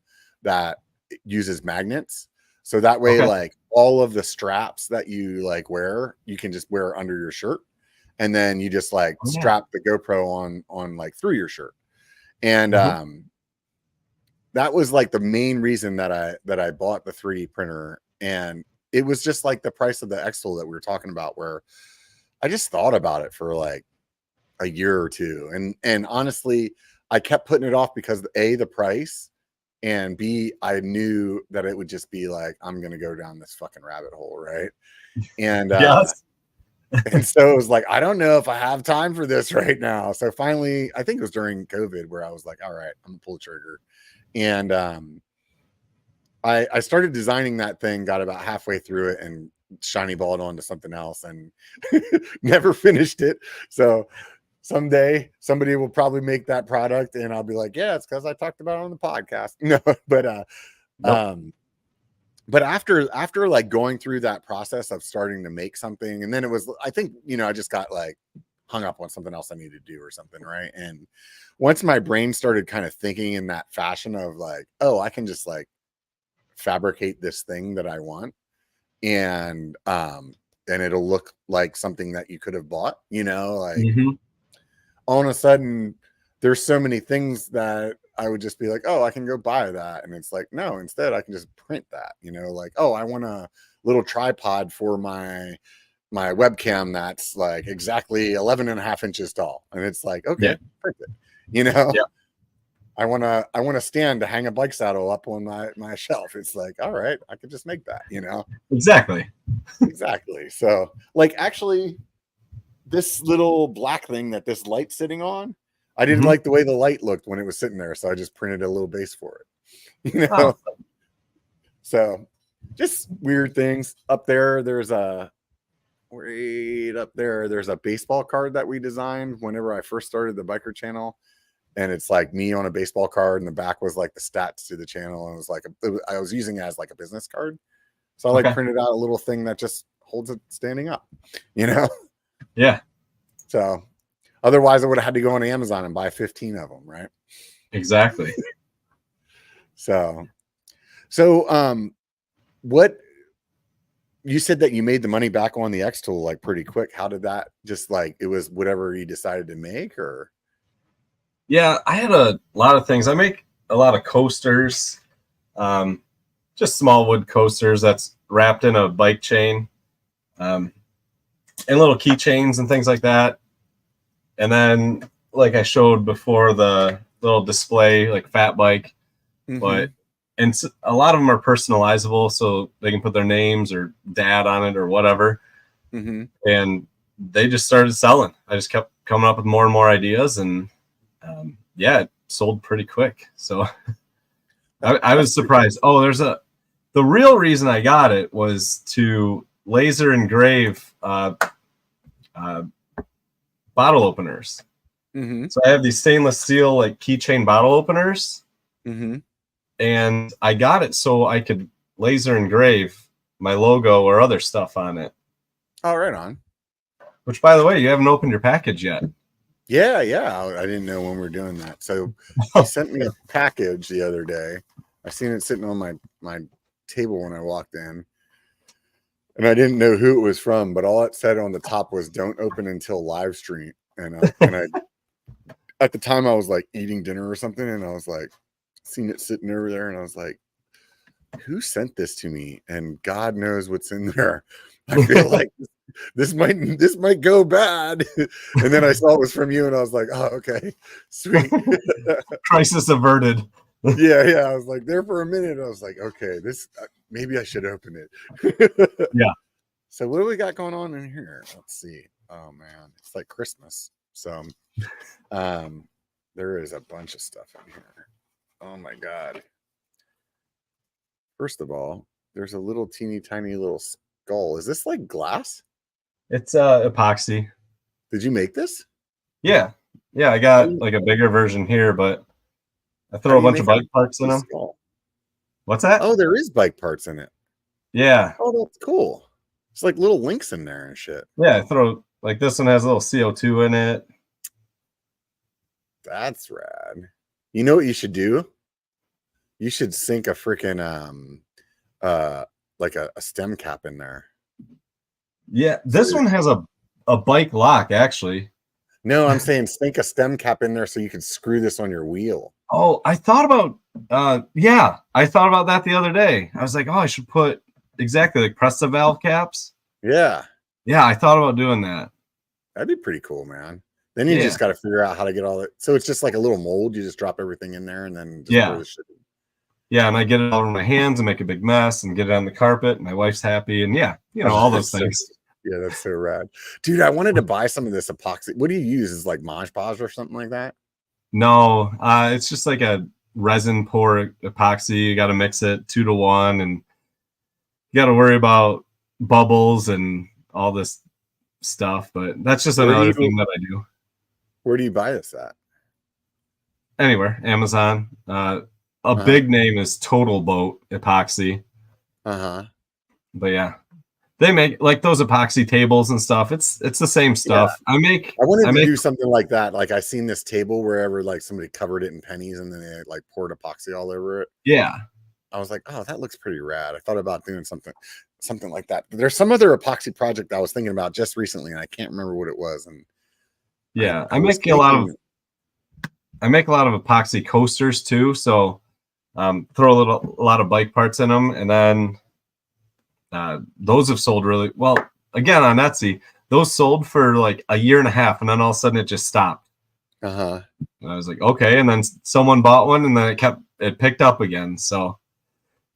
that uses magnets. So that way, like all of the straps that you like wear, you can just wear under your shirt. And then you just like strap the GoPro on like through your shirt. And that was like the main reason that I bought the 3D printer. And it was just like the price of the Exel that we were talking about, where I just thought about it for like a year or two. And honestly, I kept putting it off because A, the price, and B, I knew that it would just be like, I'm going to go down this fucking rabbit hole. Right. And, and so it was like, I don't know if I have time for this right now. So finally, I think it was during COVID where I was like, all right, I'm gonna pull the trigger. And I started designing that thing, got about halfway through it and shiny balled onto something else and never finished it. So someday somebody will probably make that product and I'll be like, yeah, it's because I talked about it on the podcast. No, but after like going through that process of starting to make something, and then it was, I think, you know, I just got like hung up on something else I needed to do or something. Right. And once my brain started kind of thinking in that fashion of like, oh, I can just like fabricate this thing that I want and it'll look like something that you could have bought, you know, like all of a sudden there's so many things that I would just be like, oh, I can go buy that. And it's like, no, instead I can just print that, you know, like, oh, I want a little tripod for my webcam that's like exactly 11.5 inches tall. And it's like, okay, print it, you know? I want to stand to hang a bike saddle up on my shelf. It's like, all right, I could just make that, you know? Exactly. Exactly. So like, actually this little black thing that this light's sitting on, I didn't like the way the light looked when it was sitting there. So I just printed a little base for it, you know? Oh. So just weird things up there. There's a baseball card that we designed whenever I first started the biker channel. And it's like me on a baseball card, and the back was like the stats to the channel. And it was like, I was using it as like a business card. So I like printed out a little thing that just holds it standing up, you know? Yeah. So otherwise I would have had to go on Amazon and buy 15 of them. Right. Exactly. So what you said that you made the money back on the X tool like pretty quick. How did that just like, it was whatever you decided to make, or? Yeah, I had a lot of things. I make a lot of coasters, just small wood coasters that's wrapped in a bike chain, and little keychains and things like that. And then, like I showed before, the little display, like fat bike, but and a lot of them are personalizable, so they can put their names or dad on it or whatever. And they just started selling. I just kept coming up with more and more ideas, and yeah, it sold pretty quick. So I was surprised. Oh, the real reason I got it was to laser engrave bottle openers. So I have these stainless steel like keychain bottle openers, and I got it so I could laser engrave my logo or other stuff on it. Oh, right on. Which, by the way, you haven't opened your package yet. Yeah. I didn't know when we were doing that. So he sent me a package the other day. I seen it sitting on my table when I walked in, and I didn't know who it was from, but all it said on the top was "Don't open until live stream." And I at the time I was like eating dinner or something, and I was like, seen it sitting over there, and I was like, who sent this to me? And God knows what's in there. I feel like this might go bad. And then I saw it was from you, and I was like, oh, okay, sweet. Crisis averted. Yeah. I was like there for a minute. I was like, okay, this maybe I should open it. Yeah. So what do we got going on in here? Let's see. Oh man, it's like Christmas. So there is a bunch of stuff in here. Oh my God. First of all, there's a little teeny tiny little skull. Is this like glass? It's epoxy. Did you make this? Yeah. I got like a bigger version here, but I throw a bunch of bike parts in them. What's that? Oh, there is bike parts in it. Yeah. Oh, that's cool. It's like little links in there and shit. Yeah, I throw like this one has a little CO2 in it. That's rad. You know what you should do? You should sink a freaking like a stem cap in there. Yeah, this one has a bike lock actually. No, I'm saying sink a stem cap in there so you can screw this on your wheel. Oh, I thought about I thought about that the other day. I was like, oh, I should put exactly like press the valve caps. Yeah, I thought about doing that. That'd be pretty cool, man. Then you just got to figure out how to get all it. So it's just like a little mold. You just drop everything in there and then just pour the shit in. Yeah, and I get it all over my hands and make a big mess and get it on the carpet. And my wife's happy, and all those things. Yeah, that's so rad, dude. I wanted to buy some of this epoxy. What do you use? Is like Mod Podge or something like that? No, it's just like a resin pour epoxy. You got to mix it 2 to 1, and you got to worry about bubbles and all this stuff. But that's just another thing that I do. Where do you buy this at? Anywhere, Amazon. A big name is Total Boat Epoxy. But yeah, they make like those epoxy tables and stuff. It's the same stuff. Yeah. I wanted to do something like that. Like I seen this table wherever like somebody covered it in pennies and then they like poured epoxy all over it. Yeah. I was like, oh, that looks pretty rad. I thought about doing something like that. But there's some other epoxy project I was thinking about just recently, and I can't remember what it was. And yeah, I make a lot of epoxy coasters too. So throw a lot of bike parts in them, and then those have sold really well. Again, on Etsy, those sold for like a year and a half, and then all of a sudden it just stopped. Uh-huh. And I was like, okay. And then someone bought one, and then it picked up again. So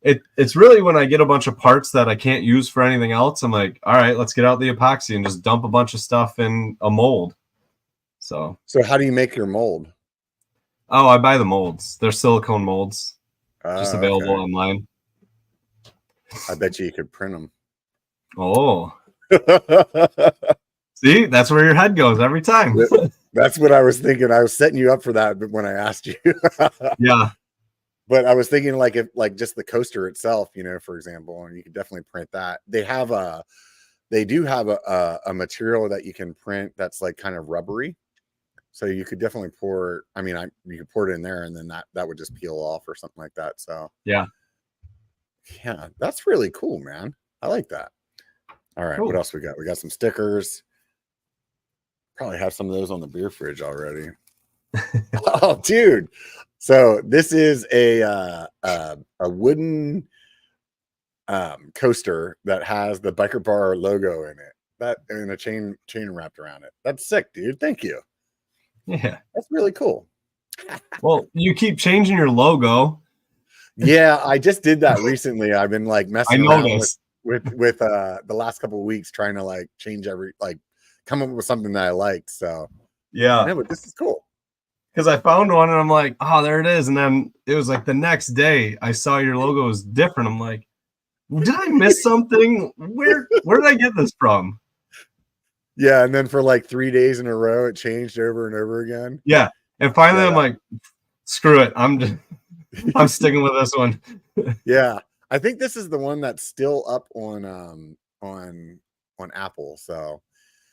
it's really when I get a bunch of parts that I can't use for anything else, I'm like, all right, let's get out the epoxy and just dump a bunch of stuff in a mold. So how do you make your mold? oh, I buy the molds. They're silicone molds, just Oh, available okay. online. I bet you could print them. Oh, see, that's where your head goes every time. That's what I was thinking. I was setting you up for that when I asked you. Yeah. But I was thinking like if like just the coaster itself, for example, and you could definitely print that. They do have a material that you can print that's like kind of rubbery. So you could definitely you could pour it in there and then that would just peel off or something like that. So yeah, that's really cool, man. I like that. All right, cool. What else we got? We got some stickers. Probably have some of those on the beer fridge already. Oh, dude. So this is a wooden coaster that has the Biker Bar logo in it. And a chain wrapped around it. That's sick, dude. Thank you. Yeah. That's really cool. Well, you keep changing your logo. Yeah, I just did that recently. I've been like messing around with the last couple of weeks trying to like change come up with something that I liked. So yeah, but this is cool. Because I found one and I'm like, oh, there it is. And then it was like the next day I saw your logo was different. I'm like, did I miss something? Where did I get this from? Yeah, and then for like 3 days in a row, it changed over and over again. Yeah, and finally I'm like, screw it. I'm sticking with this one. Yeah, I think this is the one that's still up on Apple. So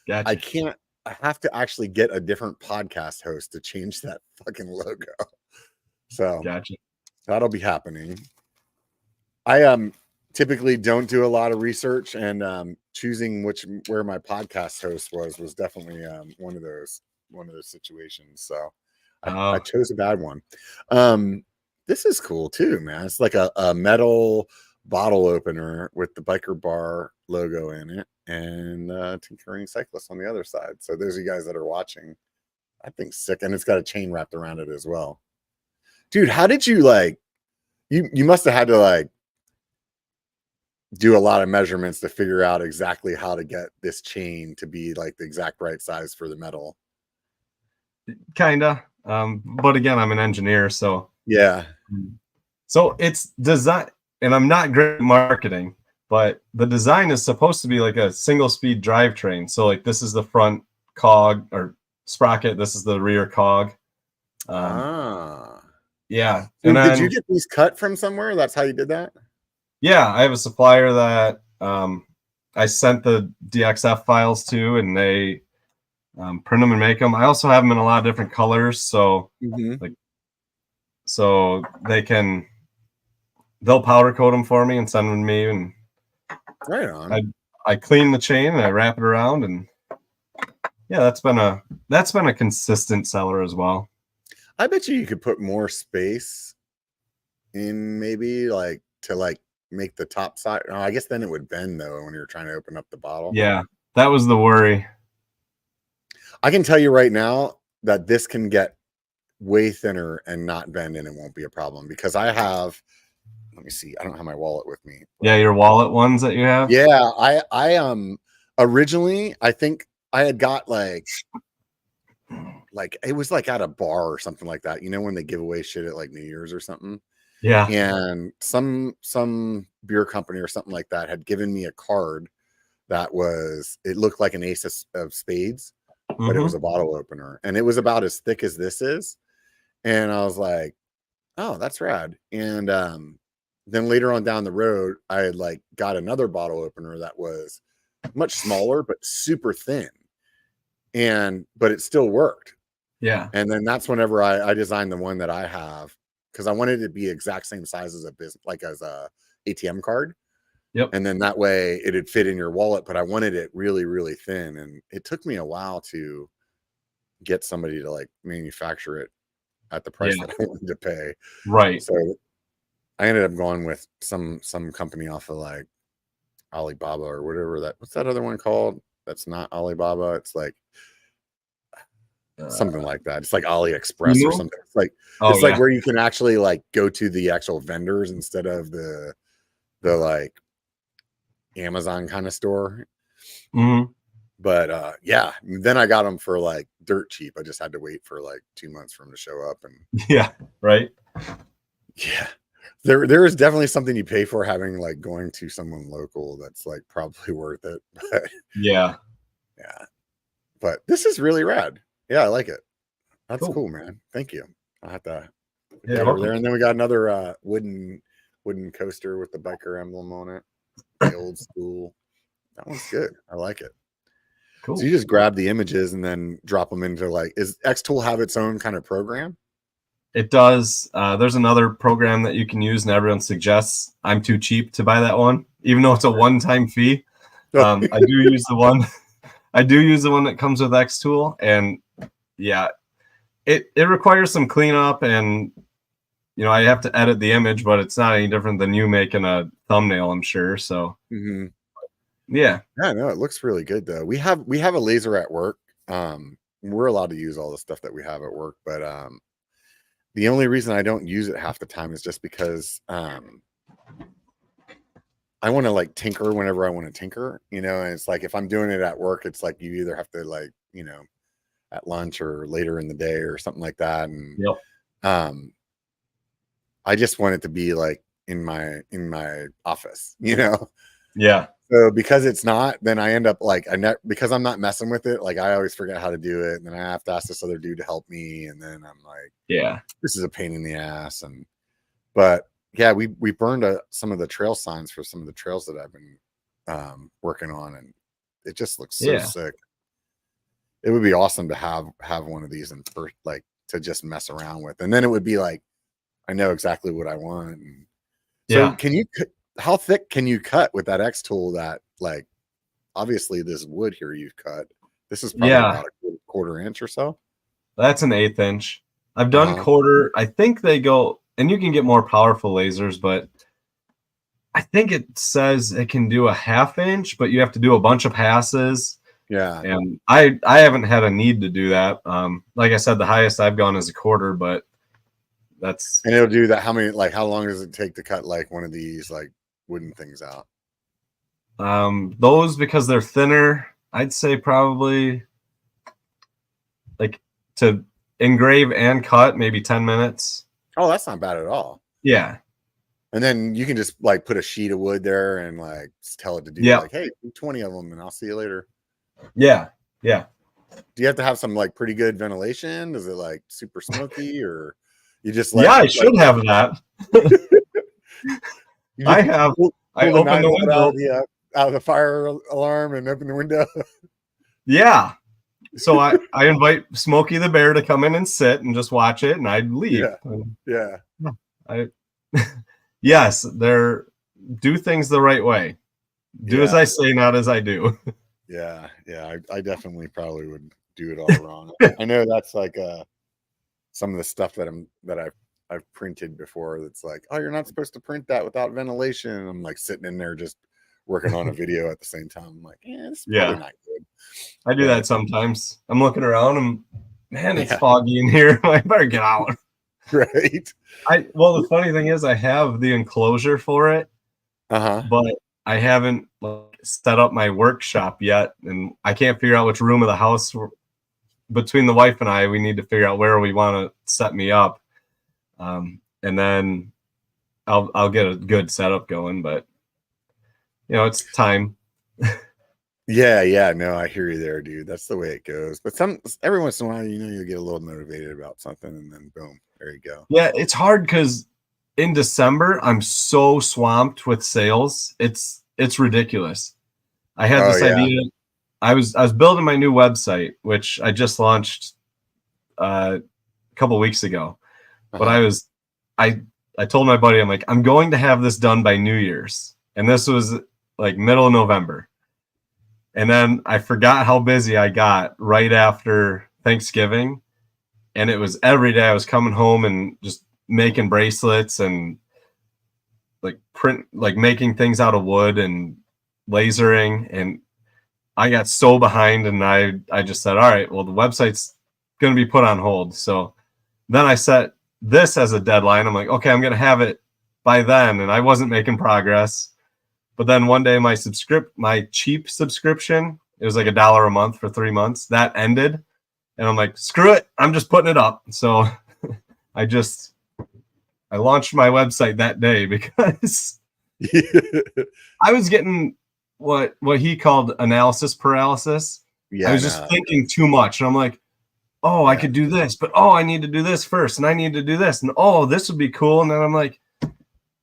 gotcha. I have to actually get a different podcast host to change that fucking logo. So gotcha. That'll be happening. I typically don't do a lot of research, and choosing where my podcast host was definitely one of those situations. So I chose a bad one. This is cool too, man. It's like a metal bottle opener with the Biker Bar logo in it and Tinkering Cyclist on the other side. So those of you guys that are watching, I think sick. And it's got a chain wrapped around it as well. Dude, how did you you must have had to do a lot of measurements to figure out exactly how to get this chain to be like the exact right size for the metal. Kinda. But again, I'm an engineer, so yeah. So it's design, and I'm not great at marketing, but the design is supposed to be like a single speed drivetrain. So like this is the front cog or sprocket, this is the rear cog. Yeah. And then, did you get these cut from somewhere? That's how you did that? Yeah, I have a supplier that I sent the DXF files to, and they print them and make them. I also have them in a lot of different colors, so so they'll powder coat them for me and send them to me, and right on. I clean the chain and I wrap it around, and yeah, that's been a consistent seller as well. I bet you could put more space in, maybe to make the top side. Oh, I guess then it would bend though when you're trying to open up the bottle. Yeah, that was the worry. I can tell you right now that this can get way thinner and not bend, and it won't be a problem, because I have, let me see, I don't have my wallet with me. Yeah, your wallet ones that you have. Yeah, I originally, I think I had got it was like at a bar or something like that, when they give away shit at like New Year's or something. Yeah. And some beer company or something like that had given me a card that it looked like an ace of spades, but it was a bottle opener, and it was about as thick as this is. And I was like, oh, that's rad. And then later on down the road, I had got another bottle opener that was much smaller but super thin, but it still worked. Yeah. And then that's whenever I designed the one that I have, because I wanted it to be exact same size as as a ATM card. Yep. And then that way it'd fit in your wallet, but I wanted it really, really thin. And it took me a while to get somebody to manufacture it at the price that I wanted to pay. Right. So I ended up going with some company off of Alibaba or whatever what's that other one called? That's not Alibaba. It's something like that. It's like AliExpress or Emu? something. It's like Oh, it's like yeah. where you can actually like go to the actual vendors instead of the like Amazon kind of store. Mm-hmm. But yeah, then I got them for like dirt cheap. I just had to wait for like 2 months for them to show up. And Yeah, right. yeah, there is definitely something you pay for having like going to someone local that's like probably worth it. But Yeah. yeah, but this is really rad. Yeah, I like it. That's Cool. cool, man. Thank you. I'll have to put Yeah, that you're over there. welcome. And then we got another wooden coaster with the biker emblem on it. The old school. That one's good. I like it. Cool. So you just grab the images and then drop them into like, is Xtool have its own kind of program? It does. There's another program that you can use, and everyone suggests. I'm too cheap to buy that one, even though it's a one-time fee. I do use the one. I do use the one that comes with Xtool, and yeah, it requires some cleanup, and I have to edit the image, but it's not any different than you making a thumbnail, I'm sure. So yeah, no, it looks really good though. We have a laser at work. We're allowed to use all the stuff that we have at work, but the only reason I don't use it half the time is just because I want to like tinker whenever I want to tinker, and it's like if I'm doing it at work, it's like you either have to like, at lunch or later in the day or something like that. And I just want it to be like in my office, Yeah. So because it's not, then I end up like because I'm not messing with it. Like I always forget how to do it, and then I have to ask this other dude to help me, and then I'm like, yeah, this is a pain in the ass. But yeah, we burned some of the trail signs for some of the trails that I've been working on, and it just looks so sick. It would be awesome to have one of these like to just mess around with, and then it would be like I know exactly what I want. And so how thick can you cut with that Xtool? That like obviously this wood here you've cut. This is probably about a quarter inch or so. That's an 1/8 inch. I've done quarter. I think they go, and you can get more powerful lasers, but I think it says it can do a 1/2 inch, but you have to do a bunch of passes. Yeah. And I haven't had a need to do that. Like I said, the highest I've gone is a quarter, but that's. And it'll do that. How long does it take to cut like one of these like wooden things out? Those, because they're thinner, I'd say probably like to engrave and cut, maybe 10 minutes. Oh, that's not bad at all. Yeah. And then you can just like put a sheet of wood there and like tell it to do like, hey, do 20 of them and I'll see you later. Yeah. Yeah. Do you have to have some like pretty good ventilation? Is it like super smoky, or you just like? Yeah, I should have that. I have. I opened the window out of the fire alarm and open the window. Yeah. So I invite Smokey the Bear to come in and sit and just watch it, and I'd leave. Yeah. Yes, they're do things the right way. Do as I say, not as I do. Yeah. I definitely probably would do it all wrong. I know that's like some of the stuff that I've printed before. That's like, oh, you're not supposed to print that without ventilation. I'm like sitting in there just working on a video at the same time. I'm like, this is probably not good. I do that sometimes. I'm looking around and man, it's foggy in here. I better get out. Right. Well, the funny thing is I have the enclosure for it. But I haven't set up my workshop yet, and I can't figure out which room of the house. Between the wife and I, we need to figure out where we want to set me up, and then I'll get a good setup going. But it's time. Yeah. No, I hear you there, dude. That's the way it goes. But every once in a while, you get a little motivated about something, and then boom, there you go. Yeah, it's hard because in December I'm so swamped with sales. It's ridiculous. I had this idea. I was building my new website, which I just launched a couple weeks ago. But I told my buddy, I'm like, I'm going to have this done by New Year's, and this was like middle of November. And then I forgot how busy I got right after Thanksgiving, and it was every day I was coming home and just making bracelets and making things out of wood and lasering, and I got so behind, and I just said, all right, well, the website's going to be put on hold. So then I set this as a deadline. I'm like, okay, I'm going to have it by then. And I wasn't making progress. But then one day my cheap subscription, it was like $1 a month for 3 months. That ended. And I'm like, screw it. I'm just putting it up. So I launched my website that day because I was getting what he called analysis paralysis. Yeah, I was just thinking too much. And I'm like, oh, I could do this, but oh, I need to do this first, and I need to do this, and oh, this would be cool. And then I'm like,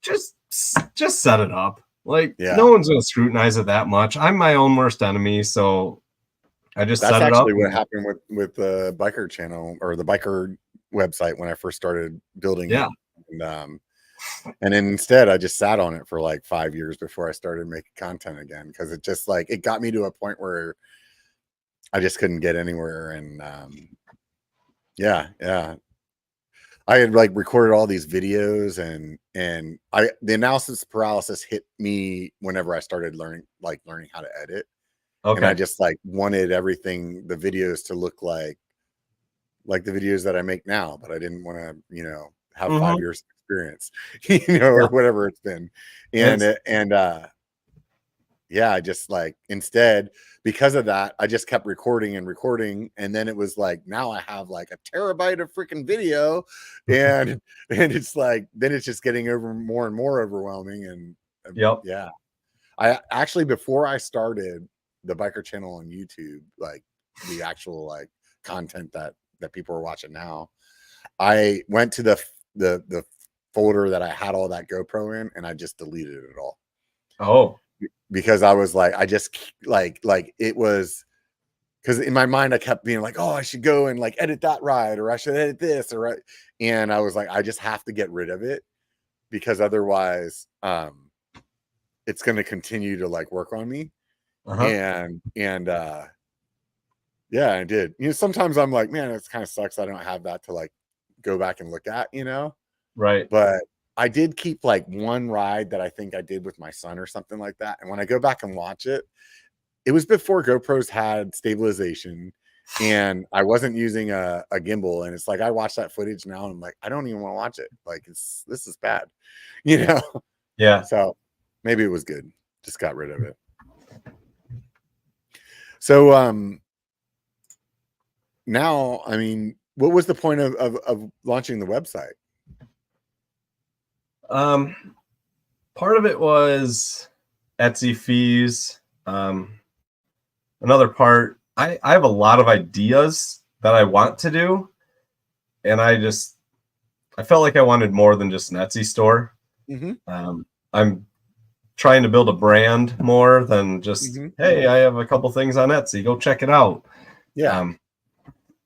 just set it up. Like, no one's gonna scrutinize it that much. I'm my own worst enemy, so I just set it up. That's actually what happened with the biker channel or the biker website when I first started building it. And then instead I just sat on it for like 5 years before I started making content again, because it just like it got me to a point where I just couldn't get anywhere. And I had like recorded all these videos, and the analysis paralysis hit me whenever I started learning how to edit. Okay. And I just like wanted everything, the videos, to look like the videos that I make now, but I didn't want to, have 5 years of experience, or whatever it's been. And I just like, instead, because of that, I just kept recording and recording. And then it was like, now I have like a terabyte of freaking video, and it's like, then it's just getting more and more overwhelming. And I actually, before I started the biker channel on YouTube, like the actual like content that people are watching now, I went to the folder that I had all that GoPro in, and I just deleted it all. Oh, because I was like, I just like it was, because in my mind I kept being like, oh, I should go and like edit that ride, or I should edit this, or right. And I was like, I just have to get rid of it, because otherwise it's going to continue to like work on me. And I did. Sometimes I'm like, man, it kind of sucks I don't have that to like go back and look at, right. But I did keep like one ride that I think I did with my son or something like that. And when I go back and watch it, it was before GoPros had stabilization, and I wasn't using a gimbal. And it's like, I watch that footage now and I'm like, I don't even want to watch it. Like, this is bad, Yeah. So maybe it was good. Just got rid of it. So now, I mean, what was the point of launching the website? Part of it was Etsy fees. Another part, I have a lot of ideas that I want to do, and I felt like I wanted more than just an Etsy store. I'm trying to build a brand more than just, hey, I have a couple things on Etsy, go check it out.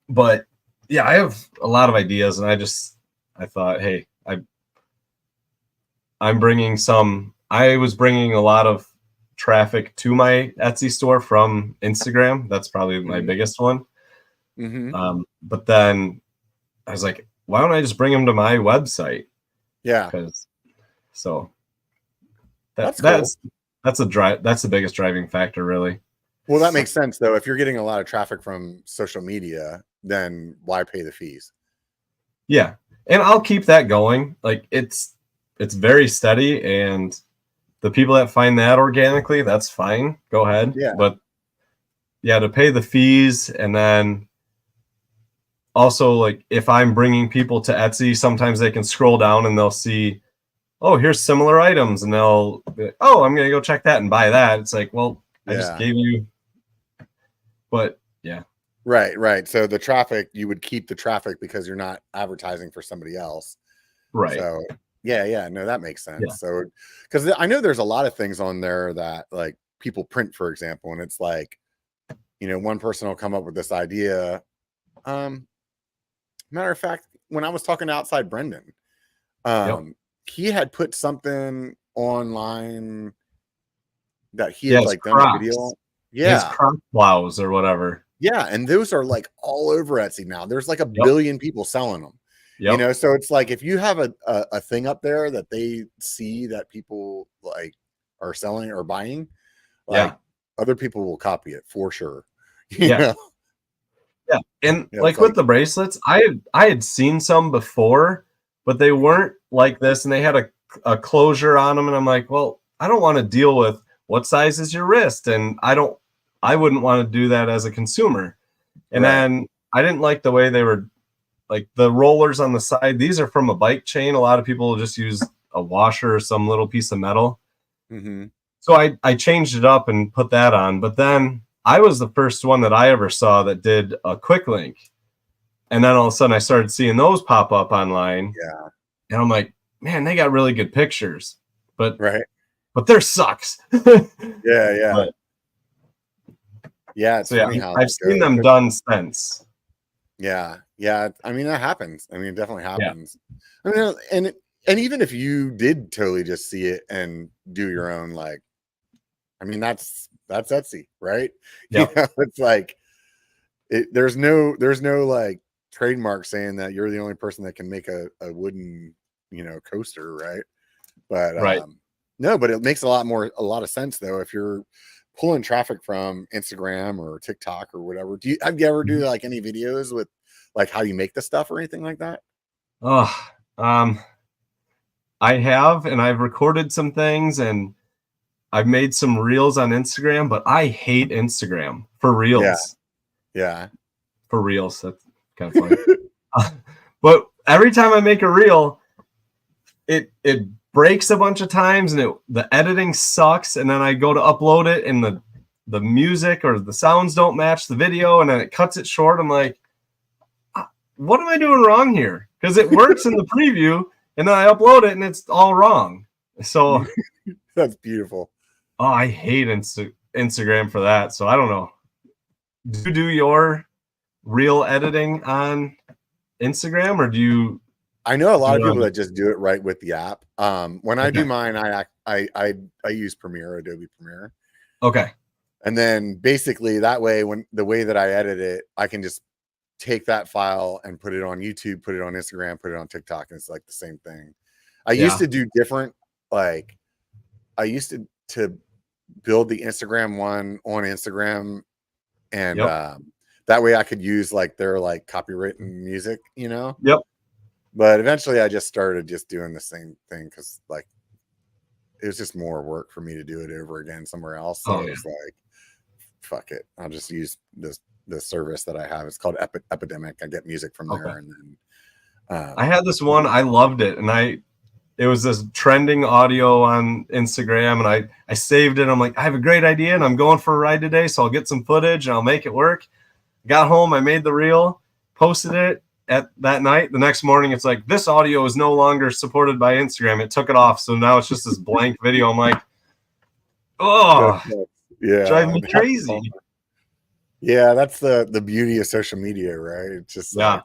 But yeah, I have a lot of ideas, and I thought, hey, I was bringing a lot of traffic to my Etsy store from Instagram. That's probably my biggest one. But then I was like, why don't I just bring them to my website? Yeah. So that's cool. That's the biggest driving factor, really. Well, that makes sense though. If you're getting a lot of traffic from social media, then why pay the fees? Yeah. And I'll keep that going. Like it's very steady, and the people that find that organically, that's fine. Go ahead. Yeah. But yeah, to pay the fees, and then also, like, if I'm bringing people to Etsy, sometimes they can scroll down and they'll see, oh, here's similar items, and they'll be like, oh, I'm going to go check that and buy that. It's like, well, I just gave you, but yeah. Right. So the traffic, you would keep the traffic because you're not advertising for somebody else. Right. So yeah, no, that makes sense. Yeah. So, because I know there's a lot of things on there that like people print, for example, and it's like, one person will come up with this idea. Matter of fact, when I was talking to Outside Brendan, he had put something online that he had like done a video. Yeah, his croc blouse or whatever. Yeah, and those are like all over Etsy now. There's like a billion people selling them. So it's like, if you have a thing up there that they see that people like are selling or buying, like other people will copy it for sure. Yeah. Yeah, and Yeah, like with the bracelets, I had seen some before, but they weren't like this, and they had a closure on them, and I'm like, well, I don't want to deal with what size is your wrist, and I wouldn't want to do that as a consumer. And right. then I didn't like the way they were, like the rollers on the side. These are from a bike chain. A lot of people will just use a washer or some little piece of metal. Mm-hmm. So I changed it up and put that on. But then I was the first one that I ever saw that did a quick link. And then all of a sudden I started seeing those pop up online. Yeah. And I'm like, man, they got really good pictures. But Right. there sucks. Yeah, yeah. But, Yeah, it's so yeah, funny how I've that seen goes. them done since. Yeah, yeah. I mean, that happens. I mean, it definitely Yeah. happens. I mean, and even if you did totally just see it and do your own, like, I mean, that's Etsy, right? Yeah. You know, it's like there's no like trademark saying that you're the only person that can make a wooden, you know, coaster, right? But Right. no, but it makes a lot of sense though if you're pulling traffic from Instagram or TikTok or whatever. Have you ever do like any videos with like how you make the stuff or anything like that? Oh, I have, and I've recorded some things, and I've made some reels on Instagram, but I hate Instagram for Yeah, reels. yeah. For reels, that's kind of funny. But every time I make a reel, it breaks a bunch of times, and the editing sucks. And then I go to upload it, and the music or the sounds don't match the video, and then it cuts it short. I'm like, what am I doing wrong here? Because it works in the preview, and then I upload it, and it's all wrong. So That's beautiful. oh, I hate Instagram for that. So I don't know. Do you do your reel editing on Instagram, or do you? I know a lot of people that just do it right with the app. When I do mine, I use Premiere, Adobe Premiere. Okay. And then basically that way, when the way that I edit it, I can just take that file and put it on YouTube, put it on Instagram, put it on TikTok, and it's like the same thing. I used to do different, like I used to build the Instagram one on Instagram, and that way I could use like their like copywritten music, you know. Yep. But eventually I just started just doing the same thing because like it was just more work for me to do it over again somewhere else. So it was like, fuck it, I'll just use the service that I have. It's called Epidemic. I get music from there, and then I had this one, I loved it, and it was this trending audio on Instagram, and I saved it. I'm like, I have a great idea, and I'm going for a ride today, so I'll get some footage and I'll make it work. Got home, I made the reel, posted it at that night. The next morning, it's like, this audio is no longer supported by Instagram. It took it off, so now it's just this blank video. I'm like, oh, yeah, driving me crazy. Yeah, that's the beauty of social media, right? It's just like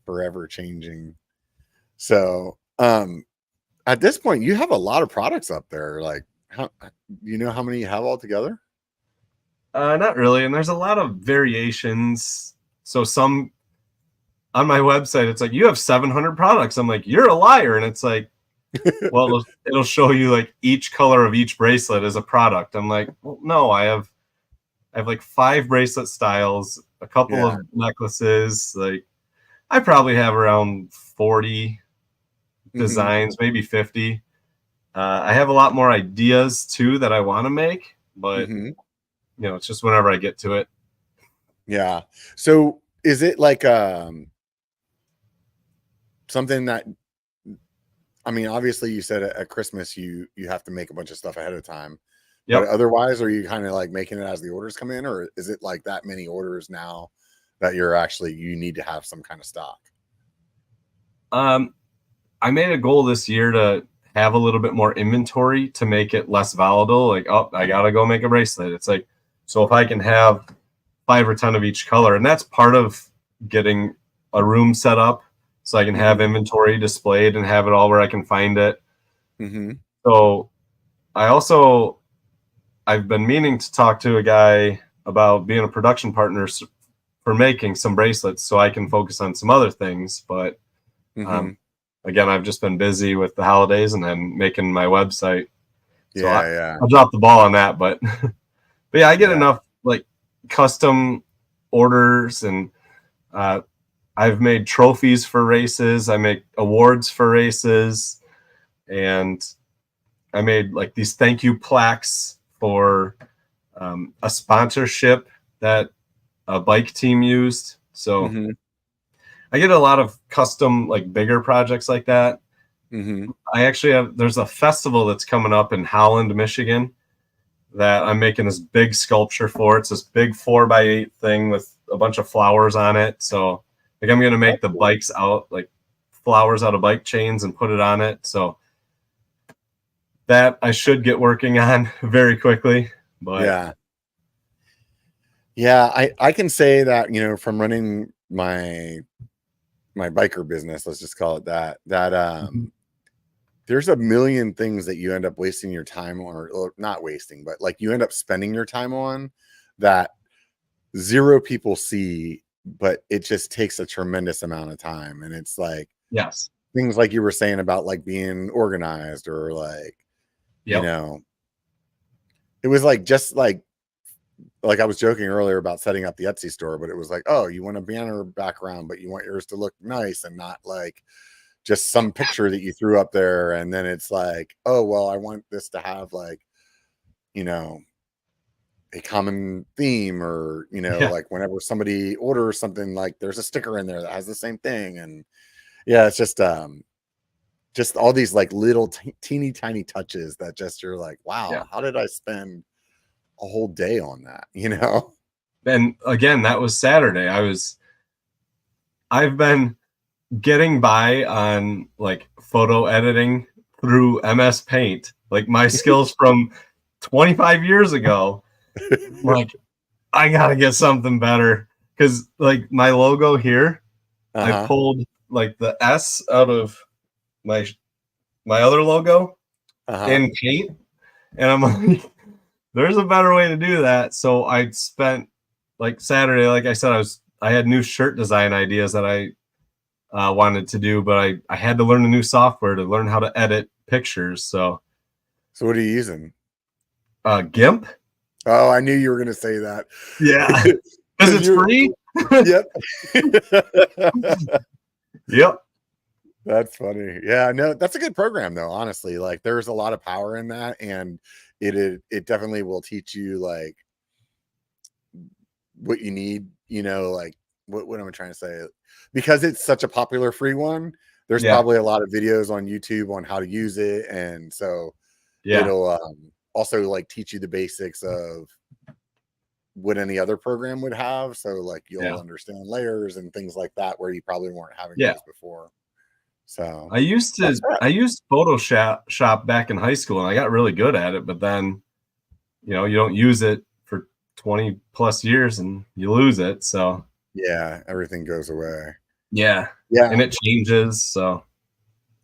forever changing. So at this point you have a lot of products up there. Like, how, you know how many you have altogether? Not really, and there's a lot of variations. So some on my website, it's like, you have 700 products. I'm like, you're a liar. And it's like, well, it'll show you like each color of each bracelet is a product. I'm like, well, no, I have like 5 bracelet styles, a couple of necklaces. Like, I probably have around 40 designs, maybe 50. I have a lot more ideas too that I want to make, but you know, it's just whenever I get to it. Yeah. So is it like something that, I mean, obviously you said at Christmas you have to make a bunch of stuff ahead of time. But otherwise, are you kind of like making it as the orders come in, or is it like that many orders now that you need to have some kind of stock? I made a goal this year to have a little bit more inventory to make it less volatile. Like, oh, I gotta go make a bracelet. It's like, so if I can have 5 or 10 of each color, and that's part of getting a room set up so I can have inventory displayed and have it all where I can find it. So I've been meaning to talk to a guy about being a production partner for making some bracelets so I can focus on some other things. But again, I've just been busy with the holidays and then making my website. So I dropped the ball on that. But yeah, I get enough like custom orders, and I've made trophies for races. I make awards for races, and I made like these thank you plaques for a sponsorship that a bike team used. So I get a lot of custom, like bigger projects like that. I actually there's a festival that's coming up in Holland, Michigan, that I'm making this big sculpture for. It's this big 4x8 thing with a bunch of flowers on it. So like I'm going to make the bikes out, like flowers out of bike chains and put it on it. So that I should get working on very quickly. But yeah, I can say that, you know, from running my biker business, let's just call it that, there's a million things that you end up wasting your time on, or not wasting, but like you end up spending your time on that zero people see, but it just takes a tremendous amount of time. And it's like, yes, things like you were saying about like being organized, or like, you know, it was like, just like I was joking earlier about setting up the Etsy store, but it was like, oh, you want a banner background, but you want yours to look nice and not like just some picture that you threw up there. And then it's like, oh, well, I want this to have like, you know, a common theme, or, you know, like whenever somebody orders something, like there's a sticker in there that has the same thing. And yeah, it's just all these like little teeny tiny touches that just, you're like, wow, how did I spend a whole day on that, you know? And again, that was Saturday. I've been getting by on like photo editing through MS Paint, like my skills from 25 years ago. Like, I gotta get something better, because like my logo here, I pulled like the S out of my other logo in paint, and I'm like, there's a better way to do that. So I spent like Saturday, like I said, I had new shirt design ideas that I wanted to do, but I had to learn a new software to learn how to edit pictures. So what are you using? GIMP. Oh, I knew you were going to say that. Yeah, because it's free. Yep. That's funny. Yeah, no, that's a good program though. Honestly, like there's a lot of power in that, and it definitely will teach you like what you need. You know, like what am I trying to say? Because it's such a popular free one, there's probably a lot of videos on YouTube on how to use it, and so it'll also like teach you the basics of what any other program would have. So like you'll understand layers and things like that where you probably weren't having those before. So I used Photoshop back in high school, and I got really good at it, but then you know, you don't use it for 20 plus years and you lose it. So yeah, everything goes away. Yeah. And it changes. So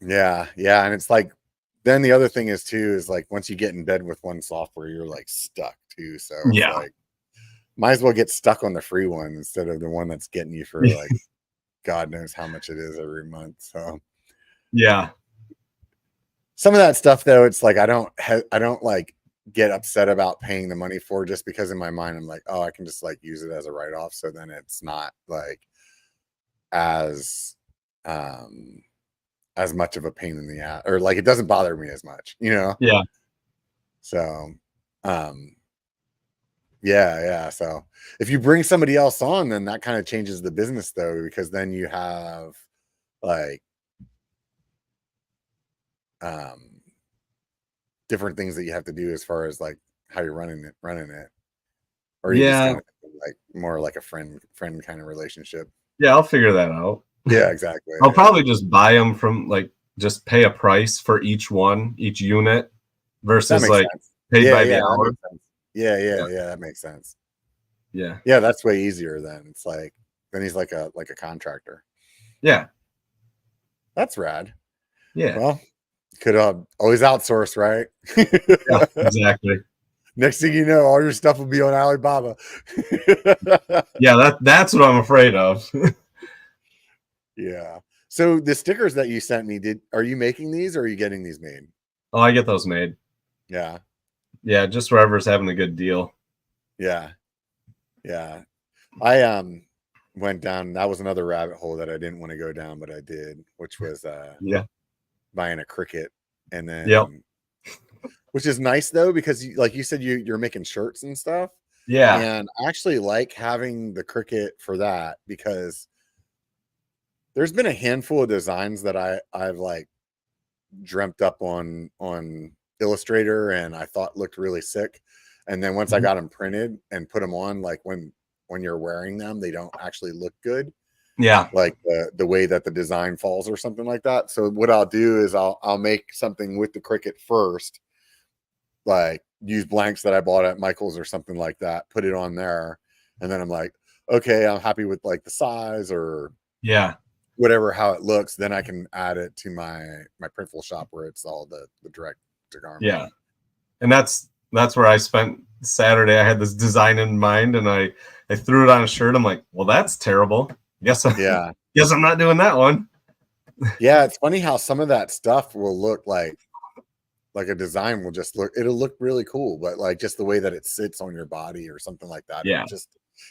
yeah. And it's like, then the other thing is too, is like once you get in bed with one software, you're like stuck too. So it's like, might as well get stuck on the free one instead of the one that's getting you for like God knows how much it is every month. So some of that stuff though, it's like I don't like get upset about paying the money for, just because in my mind I'm like, oh, I can just like use it as a write-off, so then it's not like as much of a pain in the ass, or like it doesn't bother me as much, you know? So so if you bring somebody else on, then that kind of changes the business though, because then you have like different things that you have to do as far as like how you're running it, or you just kind of like more like a friend kind of relationship. I'll figure that out. Yeah, exactly. I'll probably just buy them from like, just pay a price for each unit versus like paid by the hour. Yeah, that makes sense. Yeah, that's way easier. Then it's like, then he's like a contractor. That's rad. Well, could always outsource, right? Exactly. Next thing you know, all your stuff will be on Alibaba. That's what I'm afraid of. Yeah. So the stickers that you sent me, are you making these, or are you getting these made? Oh, I get those made. Yeah. Just wherever's having a good deal. Yeah. went down. That was another rabbit hole that I didn't want to go down, but I did, which was buying a Cricut, and then which is nice though, because like you said, you're making shirts and stuff. Yeah. And I actually like having the Cricut for that, because there's been a handful of designs that I've like dreamt up on Illustrator and I thought looked really sick. And then once I got them printed and put them on, like when you're wearing them, they don't actually look good. Yeah. Like the way that the design falls or something like that. So what I'll do is I'll make something with the Cricut first, like use blanks that I bought at Michael's or something like that, put it on there. And then I'm like, okay, I'm happy with like the size or whatever, how it looks. Then I can add it to my Printful shop where it's all the direct to garment. Yeah. And that's where I spent Saturday. I had this design in mind and I threw it on a shirt. I'm like, well, that's terrible. Guess I'm not doing that one. Yeah, it's funny how some of that stuff will look like a design will just it'll look really cool, but like just the way that it sits on your body or something like that,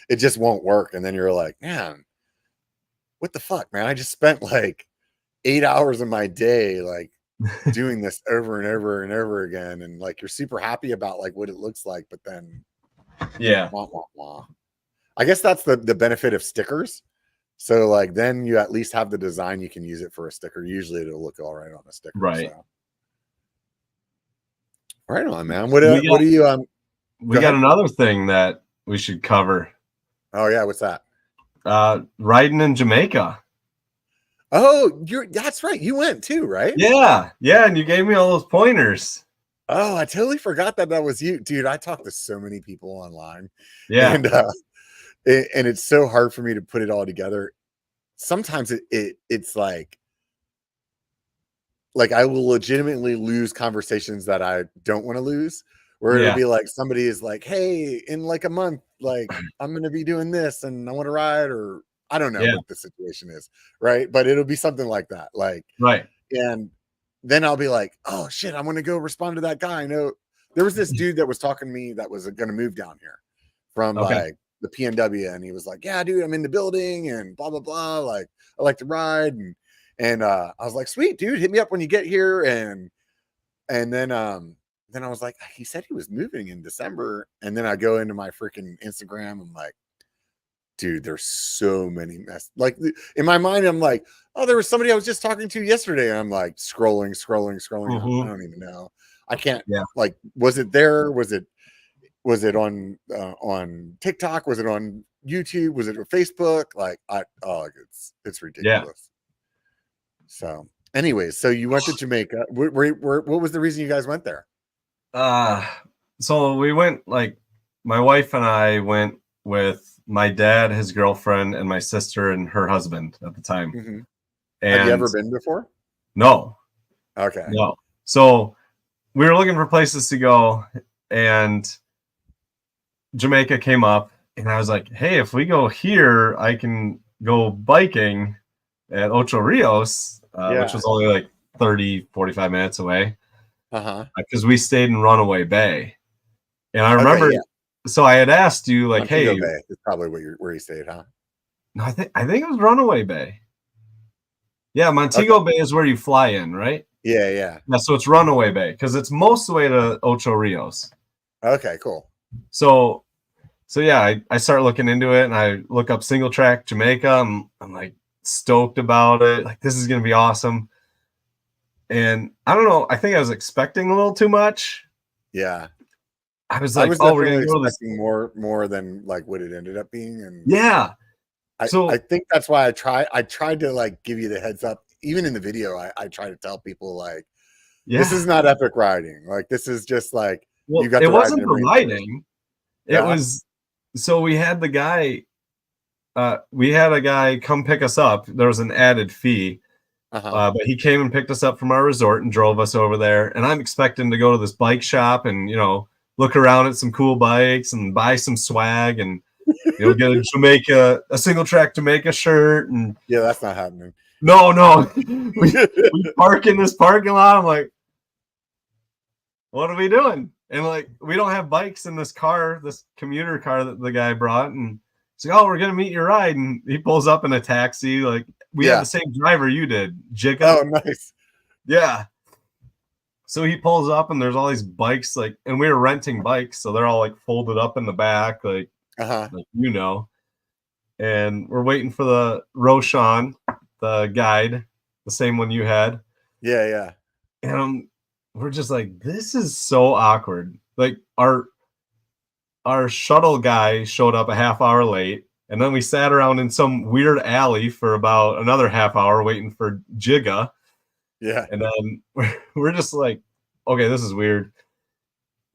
it just won't work. And then you're like, man, what the fuck, man? I just spent like 8 hours of my day like doing this over and over and over again, and like you're super happy about like what it looks like, but then wah, wah, wah. I guess that's the benefit of stickers. So like then you at least have the design, you can use it for a sticker. Usually it'll look all right on a sticker. Right. So. Right on, man. What do you we got another thing that we should cover. Oh yeah, what's that? Riding in Jamaica. Oh, that's right. You went too, right? Yeah, and you gave me all those pointers. Oh, I totally forgot that was you, dude. I talk to so many people online. Yeah, and it's so hard for me to put it all together. Sometimes it's like I will legitimately lose conversations that I don't want to lose, where it'll be like somebody is like, hey, in like a month, like I'm going to be doing this and I want to ride, or I don't know what the situation is. Right. But it'll be something like that. Like, and then I'll be like, oh shit, I'm going to go respond to that guy. I know there was this dude that was talking to me that was going to move down here from like the PNW. And he was like, yeah, dude, I'm in the building and blah, blah, blah. Like I like to ride. And I was like, sweet, dude, hit me up when you get here. And then I was like, he said he was moving in December. And then I go into my freaking Instagram. I'm like, dude, there's so many like in my mind. I'm like, oh, there was somebody I was just talking to yesterday. And I'm like scrolling. I don't even know. I can't like, was it there? Was it on TikTok? Was it on YouTube? Was it on Facebook? Like it's ridiculous. Yeah. So anyways, so you went to Jamaica. What was the reason you guys went there? So we went, like my wife and I went with my dad, his girlfriend, and my sister and her husband at the time. Mm-hmm. And have you ever been before? No. Okay. No. So we were looking for places to go, and Jamaica came up, and I was like, hey, if we go here, I can go biking at Ocho Rios. Which was only like 30-45 minutes away, because we stayed in Runaway Bay. And I remember, so I had asked you, like, Montego Bay is probably where you stayed, huh? No, I think it was Runaway Bay. Yeah, Montego Bay is where you fly in, right? Yeah. So it's Runaway Bay because it's most of the way to Ocho Rios. Okay, cool. So yeah, I start looking into it, and I look up single track Jamaica. I'm like stoked about it. Like, this is gonna be awesome. And I don't know, I think I was expecting a little too much. Yeah. I was like, oh, we're gonna go expecting more than like what it ended up being. And I think that's why I tried to like give you the heads up. Even in the video, I try to tell people like, this is not epic riding. Like, this is just like, you got. It wasn't the riding. It was. So we had the guy. We had a guy come pick us up. There was an added fee, but he came and picked us up from our resort and drove us over there. And I'm expecting to go to this bike shop and look around at some cool bikes and buy some swag and get a single track Jamaica shirt. And that's not happening. No. we park in this parking lot. I'm like, what are we doing? And like, we don't have bikes in this car, this commuter car that the guy brought. And It's like, oh, we're gonna meet your ride, and he pulls up in a taxi. Like we had the same driver you did, Jigga. Oh, nice. Yeah. So he pulls up, and there's all these bikes, like, and we were renting bikes, so they're all like folded up in the back, like, like. And we're waiting for the Roshan, the guide, the same one you had. Yeah, yeah. And we're just like, this is so awkward. Like our shuttle guy showed up a half hour late, and then we sat around in some weird alley for about another half hour waiting for Jigga. Yeah. And then we're just like, okay, this is weird.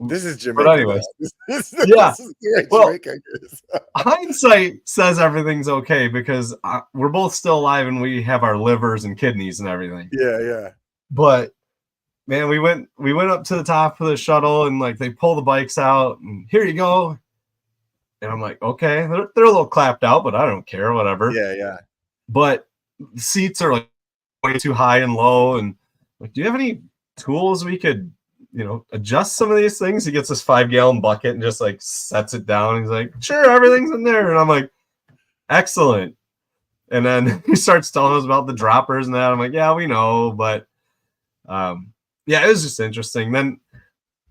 This is Jamaica. But anyways, this yeah. is the Well, Jamaica is. hindsight says everything's okay because we're both still alive and we have our livers and kidneys and everything. Yeah, yeah. But man, we went up to the top of the shuttle, and like they pull the bikes out, and here you go. And I'm like, okay, they're a little clapped out, but I don't care, whatever. Yeah, yeah. But the seats are like way too high and low, and like, do you have any tools we could, adjust some of these things? He gets this 5-gallon bucket and just like sets it down. He's like, sure, everything's in there. And I'm like, excellent. And then he starts telling us about the droppers and that. I'm like, yeah, we know, but yeah, it was just interesting. Then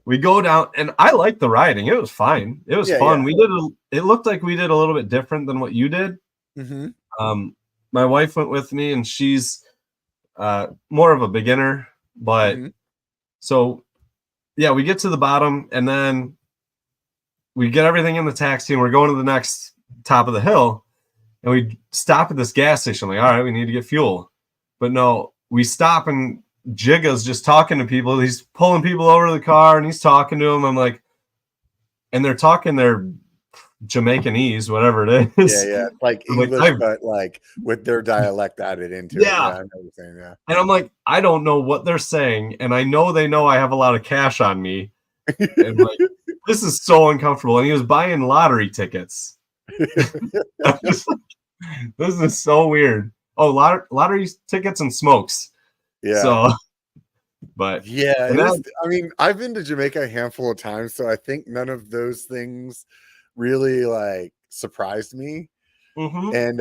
we go down, and I liked the riding. It was fine. It was fun. Yeah. It looked like we did a little bit different than what you did. Mm-hmm. My wife went with me, and she's more of a beginner, but so yeah, we get to the bottom, and then we get everything in the taxi, and we're going to the next top of the hill, and we stop at this gas station. Like, all right, we need to get fuel, but no, we stop, and Jigga's just talking to people. He's pulling people over to the car, and he's talking to them. I'm like, and they're talking their Jamaicanese, whatever it is. Yeah, like English, but like with their dialect added into it. Yeah, I know what you're saying. Yeah, and I'm like, I don't know what they're saying, and I know they know I have a lot of cash on me, and like, this is so uncomfortable. And he was buying lottery tickets. This is so weird. Oh, lottery tickets and smokes. Yeah. So, but yeah, I mean, I've been to Jamaica a handful of times, so I think none of those things really like surprised me. And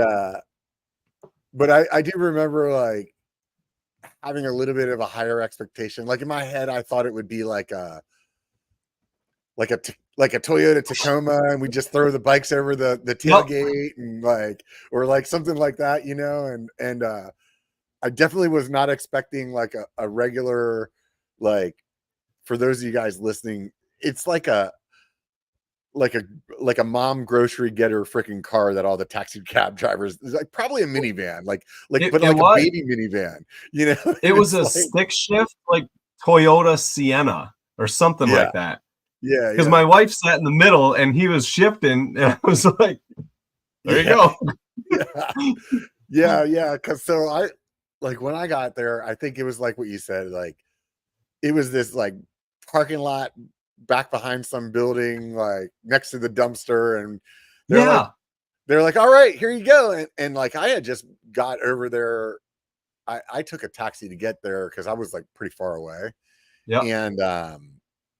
but I do remember like having a little bit of a higher expectation. Like in my head, I thought it would be like a Toyota Tacoma, and we just throw the bikes over the tailgate and like, or like something like that, and I definitely was not expecting like a regular, like, for those of you guys listening, it's like a mom grocery getter freaking car that all the taxi cab drivers, like probably a minivan, like a baby minivan, It was a stick shift, like Toyota Sienna or something like that. Yeah. Because my wife sat in the middle and he was shifting, and I was like, there you go. Yeah. Cause so like when I got there, I think it was like what you said, like it was this like parking lot back behind some building, like next to the dumpster, and they're like, all right, here you go. And like I had just got over there. I took a taxi to get there because I was like pretty far away. Yeah. And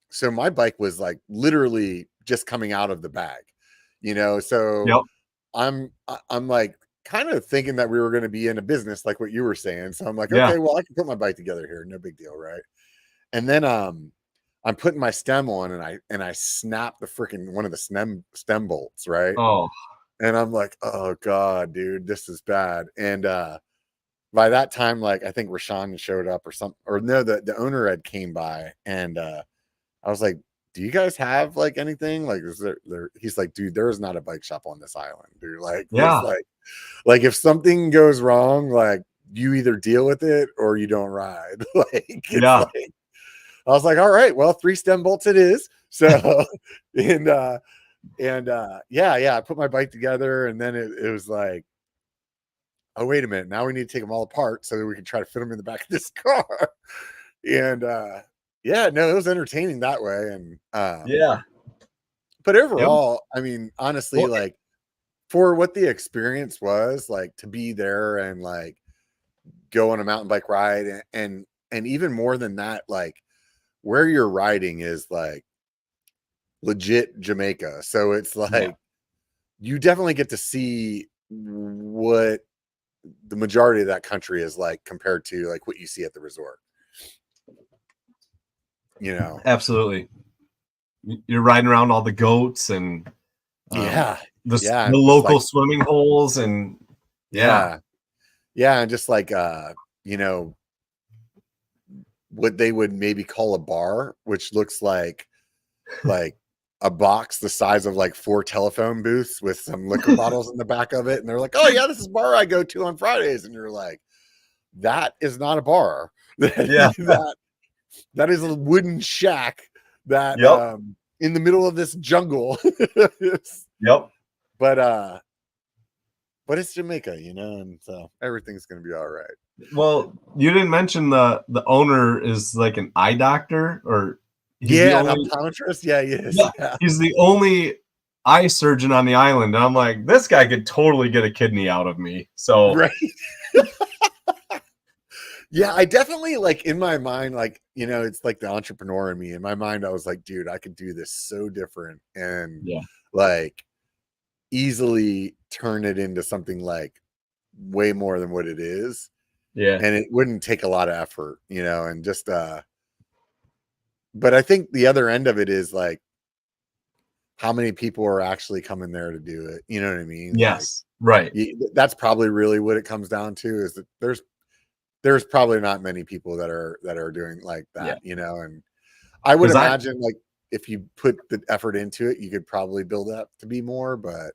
so my bike was like literally just coming out of the bag, so I'm like kind of thinking that we were going to be in a business like what you were saying. So I'm like, okay, well, I can put my bike together here. No big deal. Right. And then I'm putting my stem on, and I snapped the freaking one of the stem bolts. Right. Oh. And I'm like, oh God, dude, this is bad. And by that time, like I think Rashawn showed up or no, the owner had came by, and I was like, do you guys have like anything? Like, is there? He's like, dude, there is not a bike shop on this island, dude. Like, like if something goes wrong, like you either deal with it or you don't ride. Like, I was like, all right, well, 3 stem bolts it is. So, and I put my bike together, and then it was like, oh, wait a minute, now we need to take them all apart so that we can try to fit them in the back of this car. And yeah, no, it was entertaining that way. And but overall, I mean, honestly, like for what the experience was, like to be there and like go on a mountain bike ride, and even more than that, like where you're riding is like legit Jamaica. So it's like you definitely get to see what the majority of that country is like compared to like what you see at the resort. You know, absolutely. You're riding around all the goats and the local swimming holes and and just like you know, what they would maybe call a bar, which looks like a box the size of like 4 telephone booths with some liquor bottles in the back of it, and they're like, oh yeah, this is a bar I go to on Fridays, and you're like, that is not a bar. that is a wooden shack that in the middle of this jungle. But it's Jamaica, you know, and so everything's gonna be all right. Well, you didn't mention the owner is like an eye doctor, or an optometrist. Yeah, he is. Yeah. He's the only eye surgeon on the island, and I'm like, this guy could totally get a kidney out of me. So right. Yeah, I definitely, like, in my mind, like, you know, it's like the entrepreneur in me. In my mind, I was like, dude, I could do this so different and like easily turn it into something like way more than what it is. Yeah. And it wouldn't take a lot of effort, you know, and just but I think the other end of it is like how many people are actually coming there to do it. You know what I mean? Yes. Like, right. That's probably really what it comes down to, is that there's probably not many people that are doing like that, you know, and I would imagine like if you put the effort into it, you could probably build up to be more, but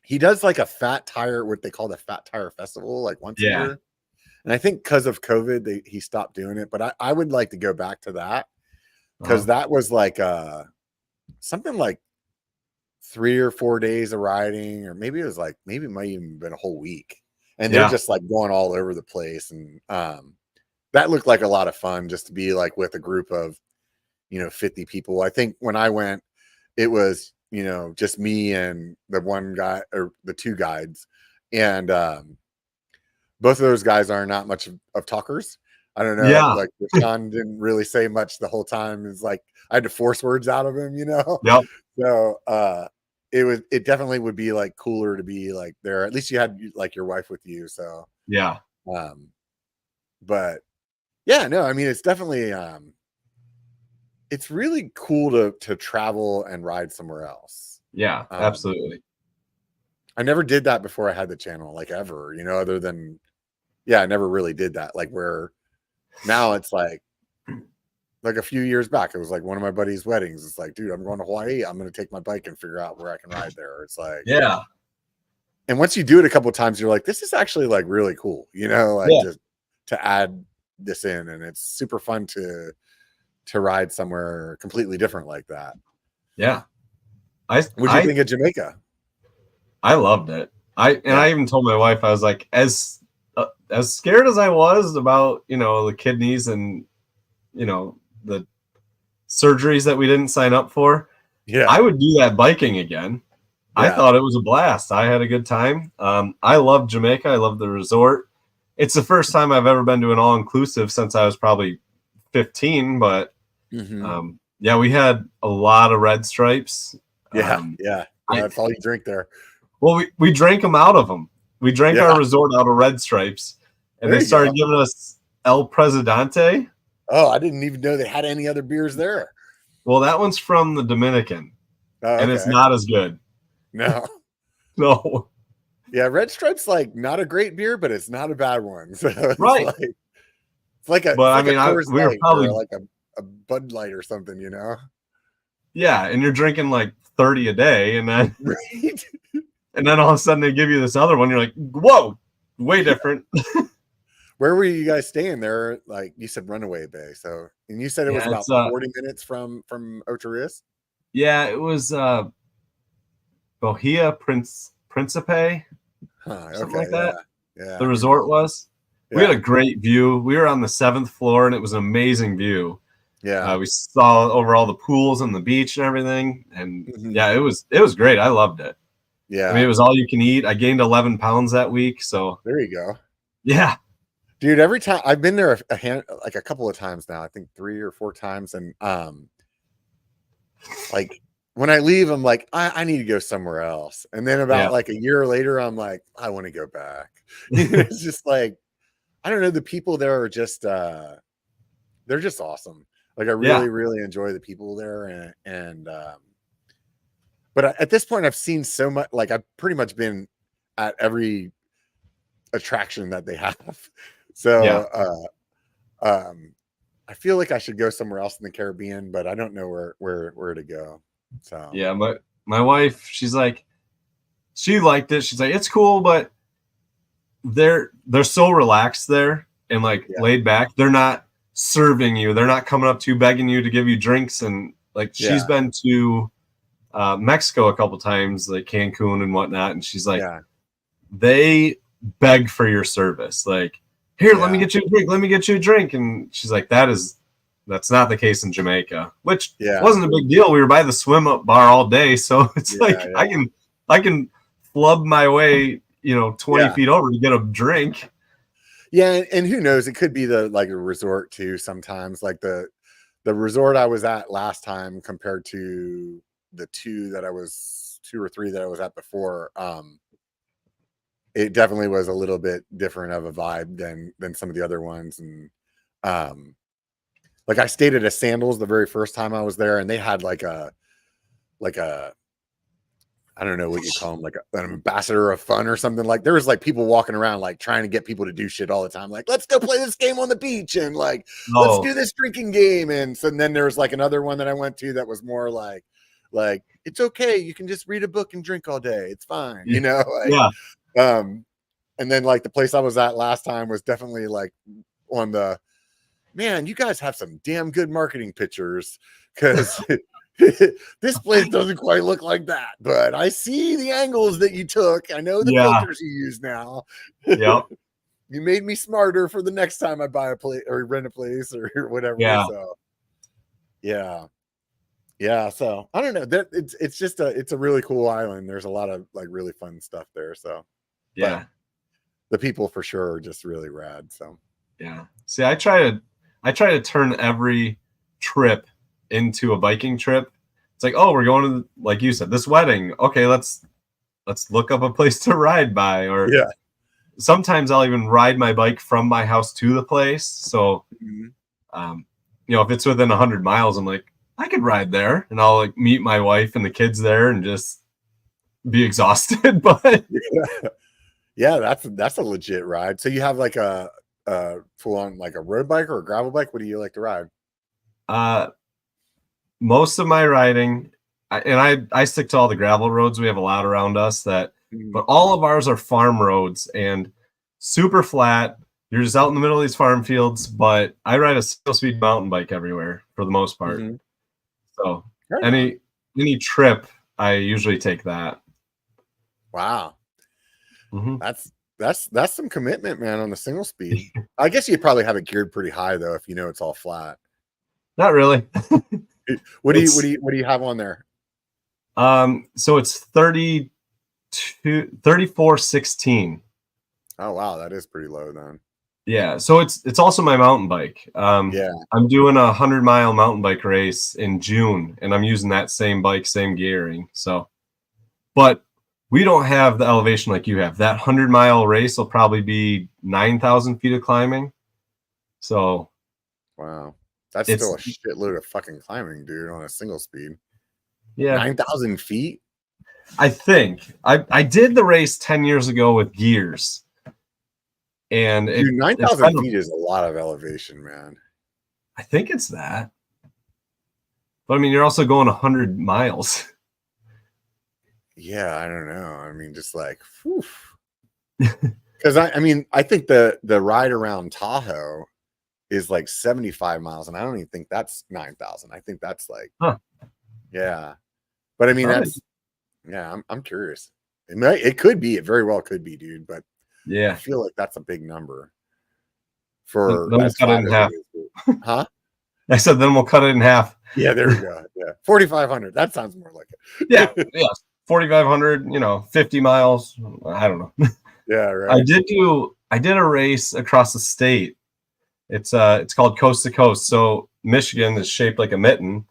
he does like a fat tire, what they call the Fat Tire Festival, like once a year. And I think because of COVID, he stopped doing it, but I would like to go back to that, because that was like something like 3 or 4 days of riding, or maybe it might even been a whole week. And they're just like going all over the place. And that looked like a lot of fun, just to be like with a group of, you know, 50 people. I think when I went, it was, you know, just me and the one guy, or the 2 guides. And both of those guys are not much of talkers. I don't know. Yeah. Like Sean didn't really say much the whole time. It's like I had to force words out of him, you know? Yep. So it definitely would be like cooler to be like there. At least you had like your wife with you. So yeah. But yeah, no, I mean, it's definitely it's really cool to travel and ride somewhere else. Yeah, absolutely. I never did that before I had the channel, like, ever, you know, other than I never really did that. Like, where now it's like a few years back, it was like one of my buddies' weddings. It's like, dude, I'm going to Hawaii. I'm going to take my bike and figure out where I can ride there. It's like, yeah. And once you do it a couple of times, you're like, this is actually like really cool, you know, like to add this in, and it's super fun to ride somewhere completely different like that. Yeah. What do you think of Jamaica? I loved it. I even told my wife, I was like, as scared as I was about, you know, the kidneys and, you know, the surgeries that we didn't sign up for, I would do that biking again. I thought it was a blast. I had a good time. I love Jamaica. I love the resort. It's the first time I've ever been to an all-inclusive since I was probably 15, but we had a lot of Red Stripes. That's all you drink there. Well, we drank them out of them. We drank our resort out of Red Stripes, and they started giving us El Presidente. Oh, I didn't even know they had any other beers there. Well, that one's from the Dominican, and it's not as good. No. No. Yeah, Red Stripe's like not a great beer, but it's not a bad one. So right. It's like a. But it's like I mean, we were probably like a Bud Light or something, you know. Yeah, and you're drinking like 30 a day, and then and then all of a sudden they give you this other one. You're like, whoa, way different. Where were you guys staying there? Like you said, Runaway Bay. So, and you said it was about 40 minutes from Ocho Rios. Yeah, it was Bohia Principe, something like that. Yeah, the resort was. We had a great view. We were on the 7th floor, and it was an amazing view. Yeah, we saw over all the pools and the beach and everything, and it was great. I loved it. Yeah, I mean, it was all you can eat. I gained 11 pounds that week, so there you go. Yeah, dude. Every time I've been there a couple of times now, I think 3 or 4 times, and like when I leave, I'm like, I need to go somewhere else. And then about like a year later, I'm like, I want to go back. It's just like, I don't know. The people there are just, they're just awesome. Like I really, really enjoy the people there. But at this point I've seen so much, like I've pretty much been at every attraction that they have. So, I feel like I should go somewhere else in the Caribbean, but I don't know where to go. So yeah, but my wife, she's like, she liked it. She's like, it's cool, but they're so relaxed there and like laid back. They're not serving you. They're not coming up to you begging you to give you drinks. And like she's been to Mexico a couple times, like Cancun and whatnot, and she's like, they beg for your service. Like, here, let me get you a drink. Let me get you a drink. And she's like, that's not the case in Jamaica, which wasn't a big deal. We were by the swim up bar all day. So it's I can flub my way, 20 feet over to get a drink. Yeah. And who knows, it could be like a resort too. Sometimes like the resort I was at last time compared to the two or three that I was at before. It definitely was a little bit different of a vibe than some of the other ones. And like I stayed at a Sandals the very first time I was there, and they had like a I don't know what you call them, like an ambassador of fun or something. Like there was like people walking around like trying to get people to do shit all the time. Like, let's go play this game on the beach, and like let's do this drinking game. And so then there was like another one that I went to that was more like it's okay, you can just read a book and drink all day. It's fine, and then like the place I was at last time was definitely like on the, man, you guys have some damn good marketing pictures, because this place doesn't quite look like that, but I see the angles that you took. I know the filters you use now. Yep. You made me smarter for the next time I buy a place or rent a place or whatever. So so I don't know, it's just it's a really cool island. There's a lot of like really fun stuff there. So but the people for sure are just really rad. So see, I try to turn every trip into a biking trip. It's like, oh, we're going to, like you said, this wedding. Okay, let's look up a place to ride by. Or sometimes I'll even ride my bike from my house to the place. So if it's within 100 miles, I'm like, I could ride there, and I'll like meet my wife and the kids there and just be exhausted. But that's a legit ride. So you have like a full on like a road bike or a gravel bike? What do you like to ride? Most of my riding, I stick to all the gravel roads. We have a lot around us but all of ours are farm roads and super flat. You're just out in the middle of these farm fields, but I ride a single speed mountain bike everywhere for the most part. So any trip, I usually take that. Wow. That's some commitment, man, on the single speed. I guess you probably have it geared pretty high though, if you know it's all flat. Not really. What do you have on there? So it's 3416. Oh wow, that is pretty low then. Yeah, so it's also my mountain bike. I'm doing a 100-mile mountain bike race in June, and I'm using that same bike, same gearing. So, but we don't have the elevation like you have. That 100-mile race will probably be 9,000 feet of climbing. So, wow. That's still a shitload of fucking climbing, dude, on a single speed. Yeah. 9,000 feet? I think. I did the race 10 years ago with gears. And 9,000 feet is a lot of elevation, man. I think it's that. But I mean, you're also going 100 miles. Yeah, I don't know. I mean, just like, whew. Because I think the ride around Tahoe is like 75 miles, and I don't even think that's 9,000. I think that's like, yeah. But I mean, I'm curious. It could be. It very well could be, dude. But I feel like that's a big number. For then we'll cut it in half. Huh? I said then we'll cut it in half. Yeah, there you go. Yeah, 4,500. That sounds more like it. Yeah, 4,500. 50 miles. I don't know. Yeah, right. I did a race across the state. It's called Coast to Coast. So Michigan is shaped like a mitten,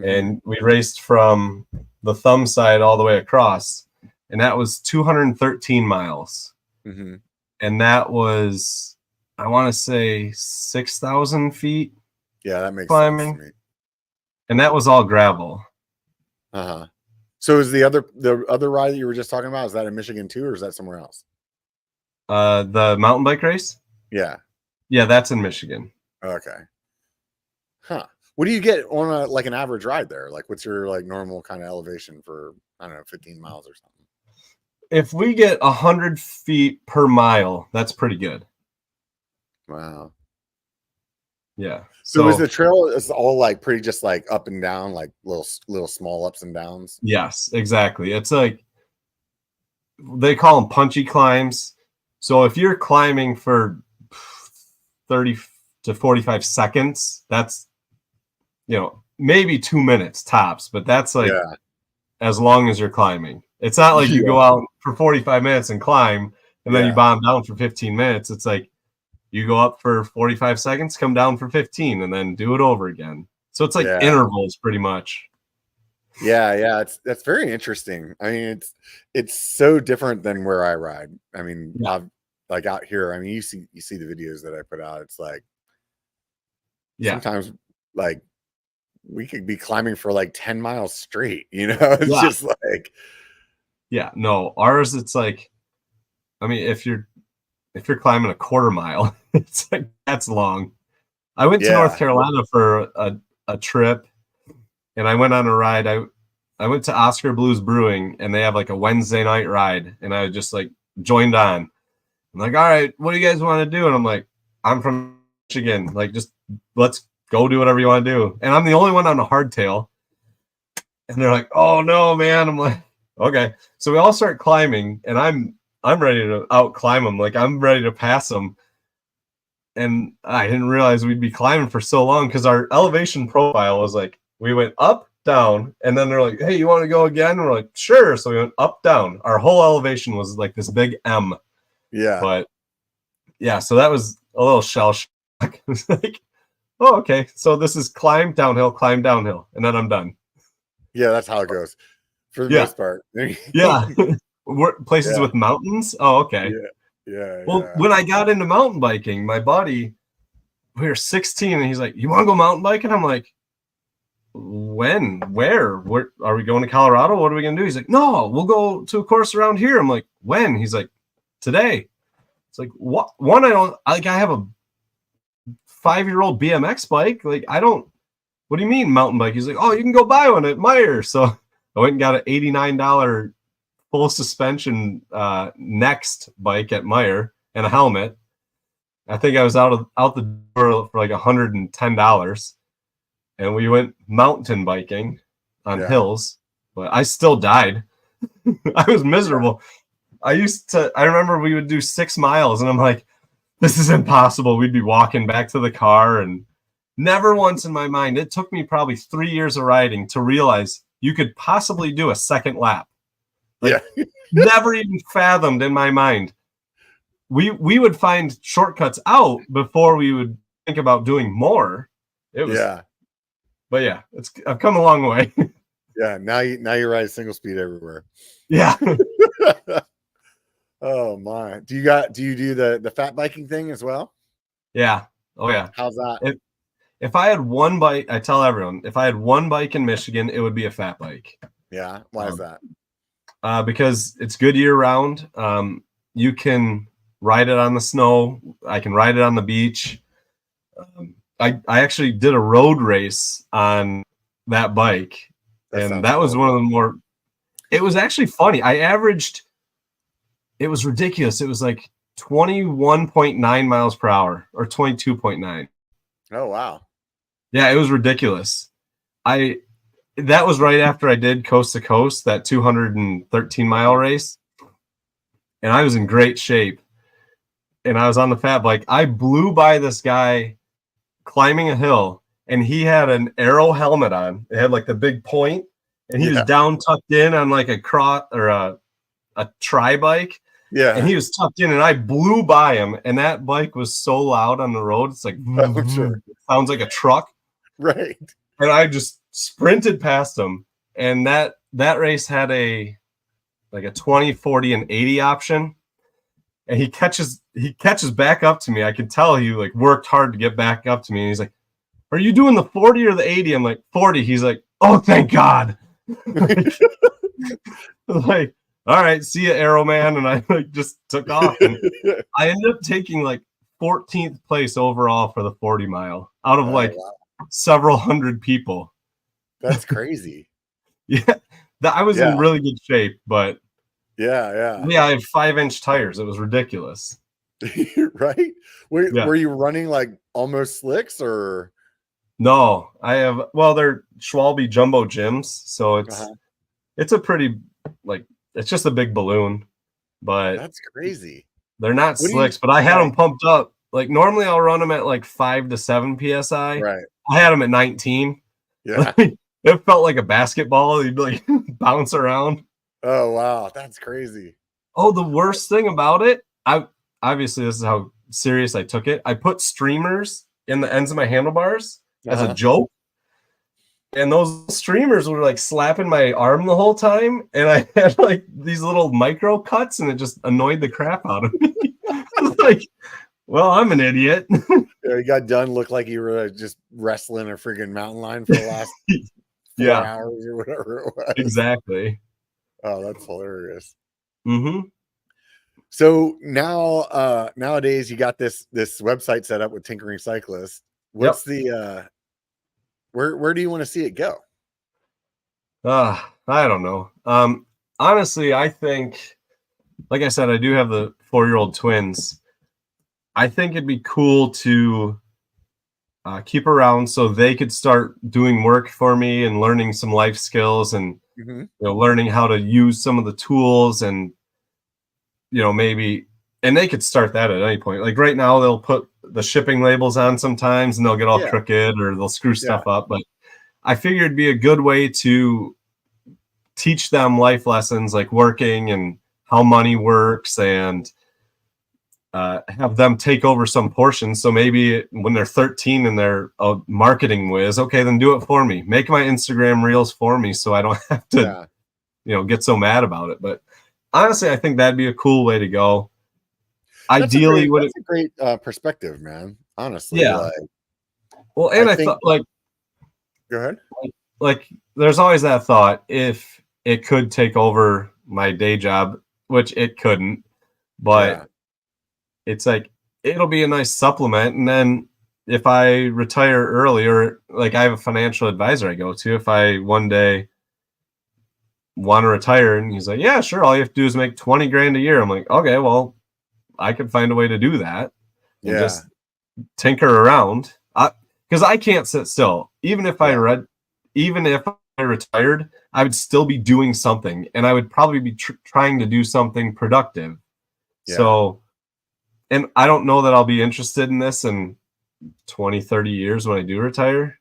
and we raced from the thumb side all the way across, and that was 213 miles. And that was, I want to say 6,000 feet. Yeah, that makes climbing. Sense to me. And that was all gravel. So is the other ride that you were just talking about, is that in Michigan too, or is that somewhere else? The mountain bike race? Yeah, that's in Michigan. Okay. What do you get on an average ride there? Like, what's your like normal kind of elevation for, I don't know, 15 miles or something? If we get 100 feet per mile, that's pretty good. Wow. Yeah. So is the trail is all like pretty just like up and down, like little small ups and downs? Yes, exactly. It's like, they call them punchy climbs. So if you're climbing for 30 to 45 seconds, that's, maybe 2 minutes tops, but that's like as long as you're climbing. It's not like you go out for 45 minutes and climb and then you bomb down for 15 minutes. It's like you go up for 45 seconds, come down for 15, and then do it over again. So it's like intervals pretty much. Yeah, that's very interesting. I mean, it's so different than where I ride. I mean, like out here, I mean, you see the videos that I put out. It's like sometimes like we could be climbing for like 10 miles straight, It's just like no, ours, it's like, I mean, if you're climbing a quarter mile, it's like, that's long. I went to North Carolina for a trip, and I went on a ride. I went to Oscar Blues Brewing, and they have like a Wednesday night ride, and I just like joined on. I'm like, all right, what do you guys want to do? And I'm like, I'm from Michigan. Like, just let's go do whatever you want to do. And I'm the only one on a hardtail. And they're like, oh no, man. I'm like, okay. So we all start climbing, and I'm ready to out climb them. Like, I'm ready to pass them. And I didn't realize we'd be climbing for so long, because our elevation profile was like, we went up, down, and then they're like, hey, you want to go again? And we're like, sure. So we went up, down. Our whole elevation was like this big M. Yeah. But yeah, so that was a little shell shock. It was like, oh, okay. So this is climb, downhill, and then I'm done. Yeah, that's how it goes for the most part. Yeah. Places with mountains. Oh, okay. Yeah. Well, when I got into mountain biking, my buddy, we were 16, and he's like, you want to go mountain biking? I'm like, when? Where are we going to Colorado? What are we going to do? He's like, no, we'll go to a course around here. I'm like, when? He's like, today. It's like, what? One, I have a 5-year-old BMX bike. Like, what do you mean mountain bike? He's like, oh, you can go buy one at Meijer. So I went and got an $89 full suspension Next bike at Meijer and a helmet. I think I was out the door for like $110, and we went mountain biking on hills, but I still died. I was miserable. I remember we would do 6 miles, and I'm like, this is impossible. We'd be walking back to the car, and never once in my mind, it took me probably 3 years of riding to realize you could possibly do a second lap. Like, never even fathomed in my mind. We would find shortcuts out before we would think about doing more. It was, but yeah, I've come a long way. Now you ride single speed everywhere. Yeah. Oh my! Do you do the fat biking thing as well? Yeah. Oh yeah. How's that? If I had one bike, I tell everyone, if I had one bike in Michigan, it would be a fat bike. Yeah. Why is that? Because it's good year round. You can ride it on the snow. I can ride it on the beach. I actually did a road race on that bike, and that was one of the more. It was actually funny. It was ridiculous. It was like 21.9 miles per hour or 22.9. Oh wow! Yeah, it was ridiculous. That was right after I did Coast to Coast, that 213-mile race, and I was in great shape. And I was on the fat bike. I blew by this guy climbing a hill, and he had an Aero helmet on. It had like the big point, and he was down tucked in on like a tri bike. Yeah, and he was tucked in, and I blew by him, and that bike was so loud on the road. It's like, it sounds like a truck, right? And I just sprinted past him, and that race had a 20, 40, and 80 option. And he catches back up to me. I could tell he like worked hard to get back up to me. And he's like, "Are you doing the 40 or the 80?" I'm like, 40. He's like, "Oh, thank God." Like, all right, see ya, Arrow Man. And I like just took off. And I ended up taking like 14th place overall for the 40 mile out of several hundred people. That's crazy. Yeah. I was in really good shape, but yeah, I had 5-inch tires. It was ridiculous. Right? Were you running like almost slicks or? No, I have. Well, they're Schwalbe jumbo gyms, so it's a pretty like it's just a big balloon, but that's crazy. They're not slicks, but I had them pumped up. Like normally, I'll run them at like 5 to 7 psi. Right. I had them at 19. Yeah. It felt like a basketball. You'd like bounce around. Oh wow, that's crazy. Oh, the worst thing about it, obviously this is how serious I took it. I put streamers in the ends of my handlebars as a joke. And those streamers were like slapping my arm the whole time. And I had like these little micro cuts and it just annoyed the crap out of me. Like, well, I'm an idiot. You got done, looked like you were just wrestling a friggin' mountain lion for the last 4 hours or whatever it was. Exactly. Oh, that's hilarious. Mm-hmm. So now, nowadays, you got this website set up with Tinkering Cyclist. What's the where do you want to see it go? I don't know. Honestly, I think, like I said, I do have the 4-year-old twins. I think it'd be cool to keep around so they could start doing work for me and learning some life skills and learning how to use some of the tools and maybe, and they could start that at any point. Like right now, they'll put the shipping labels on sometimes and they'll get all crooked or they'll screw stuff up. But I figured it'd be a good way to teach them life lessons like working and how money works and have them take over some portions. So maybe when they're 13 and they're a marketing whiz, okay, then do it for me. Make my Instagram reels for me so I don't have to, get so mad about it. But honestly, I think that'd be a cool way to go. Ideally, that's a great perspective, man. Honestly, well, and I thought, like, go ahead. Like, there's always that thought if it could take over my day job, which it couldn't, but it's like it'll be a nice supplement. And then if I retire early, or like I have a financial advisor I go to, if I one day want to retire, and he's like, "Yeah, sure. All you have to do is make 20 grand a year." I'm like, "Okay, well, I could find a way to do that and just tinker around." Because I can't sit still. Even if I retired, I would still be doing something, and I would probably be trying to do something productive. So, and I don't know that I'll be interested in this in 20, 30 years when I do retire.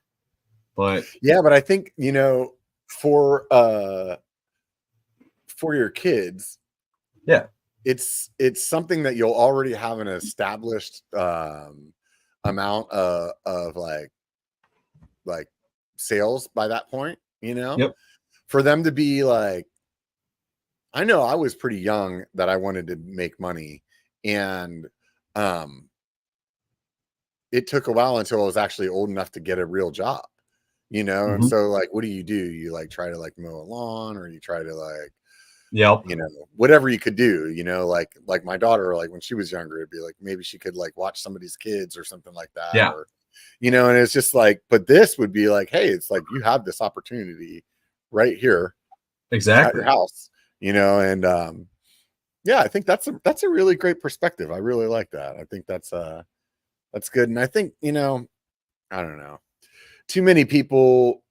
But but I think, for your kids, it's something that you'll already have an established amount of like sales by that point, for them to be like, I know I was pretty young that I wanted to make money, and it took a while until I was actually old enough to get a real job, and so like, what do? You like try to like mow a lawn, or you try to like, whatever you could do, like my daughter, like when she was younger, it'd be like maybe she could like watch somebody's kids or something like that, or and it's just like, but this would be like, hey, it's like you have this opportunity right here at your house, and I think that's a really great perspective. I really like that. I think that's good. And I think, I don't know, too many people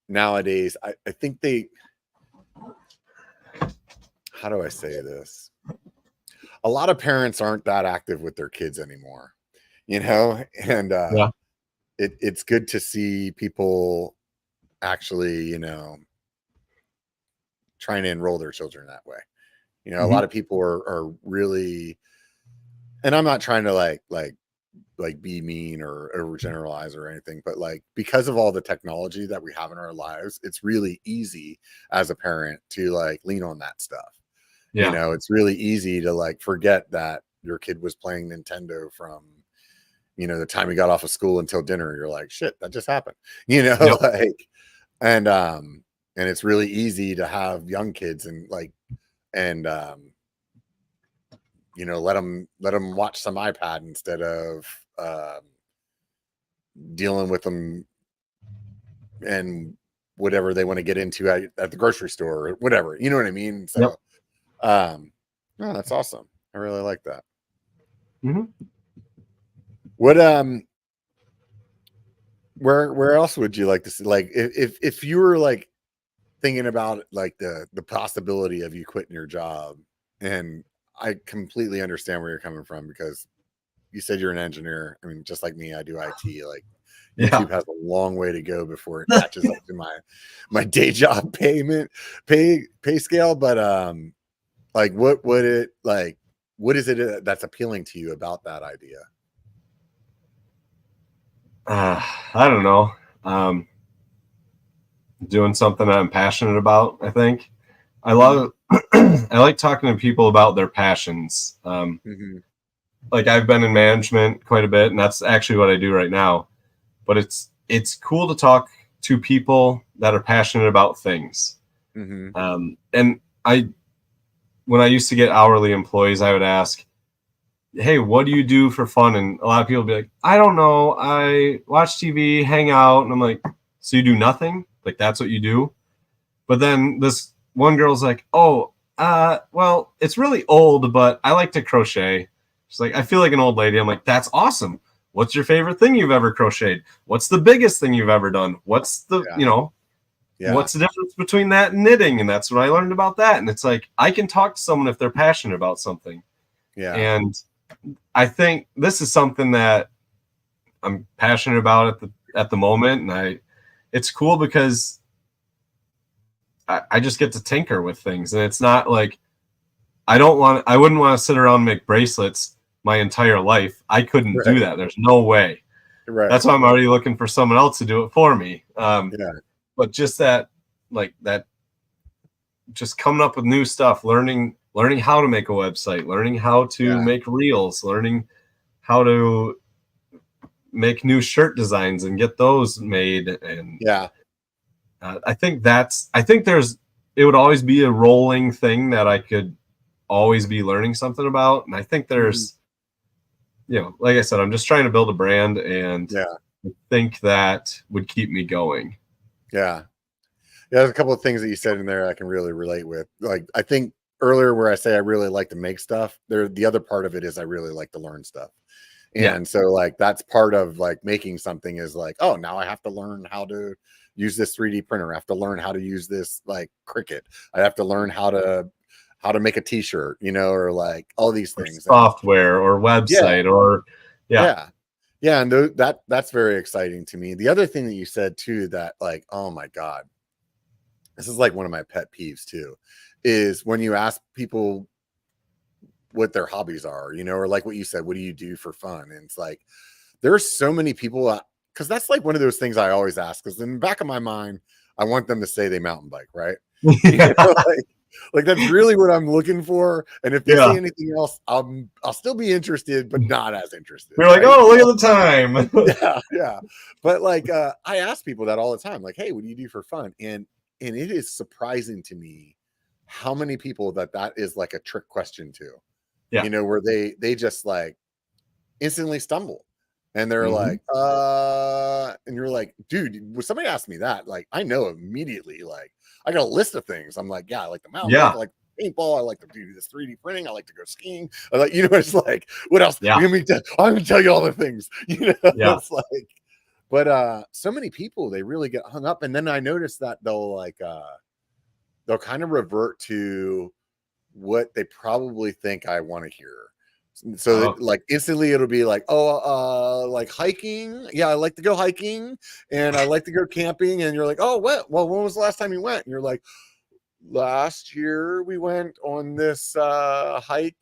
nowadays, I think how do I say this? A lot of parents aren't that active with their kids anymore, and it's good to see people actually, trying to enroll their children that way. A lot of people are really, and I'm not trying to like like be mean or overgeneralize or anything, but like because of all the technology that we have in our lives, it's really easy as a parent to like lean on that stuff. You know, it's really easy to like forget that your kid was playing Nintendo from, you know, the time he got off of school until dinner. You're like, shit, that just happened, you know. Yep. Like, and it's really easy to have young kids and like, and you know, let them watch some iPad instead of dealing with them and whatever they want to get into at the grocery store or whatever, you know what I mean? So no, that's awesome. I really like that. What where else would you like to see, like if you were like thinking about like the possibility of you quitting your job, and I completely understand where you're coming from, because you said you're an engineer. I mean, just like me, I do IT. Like YouTube has a long way to go before it catches up to my day job pay scale. But like what would it like? What is it that's appealing to you about that idea? I don't know. Doing something I'm passionate about. I think I love. I like talking to people about their passions. Like I've been in management quite a bit, and that's actually what I do right now. But it's cool to talk to people that are passionate about things. And when I used to get hourly employees, I would ask, hey, what do you do for fun? And a lot of people would be like, I don't know. I watch TV, hang out. And I'm like, so you do nothing? Like, that's what you do? But then this one girl's like, oh, well, it's really old, but I like to crochet. She's like, I feel like an old lady. I'm like, that's awesome. What's your favorite thing you've ever crocheted? What's the biggest thing you've ever done? What's the, what's the difference between that and knitting? And that's what I learned about that. And it's like, I can talk to someone if they're passionate about something. And I think this is something that I'm passionate about at the moment. And it's cool because I just get to tinker with things. And it's not like, I wouldn't want to sit around and make bracelets my entire life. I couldn't do that. There's no way. That's why I'm already looking for someone else to do it for me. But just that just coming up with new stuff, learning how to make a website, learning how to make reels, learning how to make new shirt designs and get those made. And I think it would always be a rolling thing that I could always be learning something about. And I think there's, like I said, I'm just trying to build a brand, and I think that would keep me going. There's a couple of things that you said in there I can really relate with. Like, I think earlier where I say I really like to make stuff, the other part of it is I really like to learn stuff. And so like that's part of like making something is like, oh, now I have to learn how to use this 3D printer. I have to learn how to use this like Cricut. I have to learn how to make a t-shirt, or like all these things, software or website or and that's very exciting to me. The other thing that you said too, that like, oh my God, this is like one of my pet peeves too, is when you ask people what their hobbies are, or like what you said, what do you do for fun? And it's like, there's so many people, because that's like one of those things I always ask, because in the back of my mind, I want them to say they mountain bike, right? Like that's really what I'm looking for. And if they say anything else, I'll still be interested, but not as interested. You're like, oh, look at the time. Yeah. But like, I ask people that all the time, like, hey, what do you do for fun? And it is surprising to me how many people that is like a trick question to, where they just like instantly stumble. And they're like, and you're like, dude, when somebody asked me that, like, I know immediately, like, I got a list of things. I'm like, yeah, I like the mountain bike, I like paintball, I like to do this 3D printing, I like to go skiing. I like, it's like, what else? I'm gonna tell you all the things, It's like, but so many people, they really get hung up. And then I noticed that they'll kind of revert to what they probably think I want to hear. So like instantly it'll be like, like hiking. Yeah, I like to go hiking and I like to go camping. And you're like, oh, what? Well, when was the last time you went? And you're like, last year we went on this hike.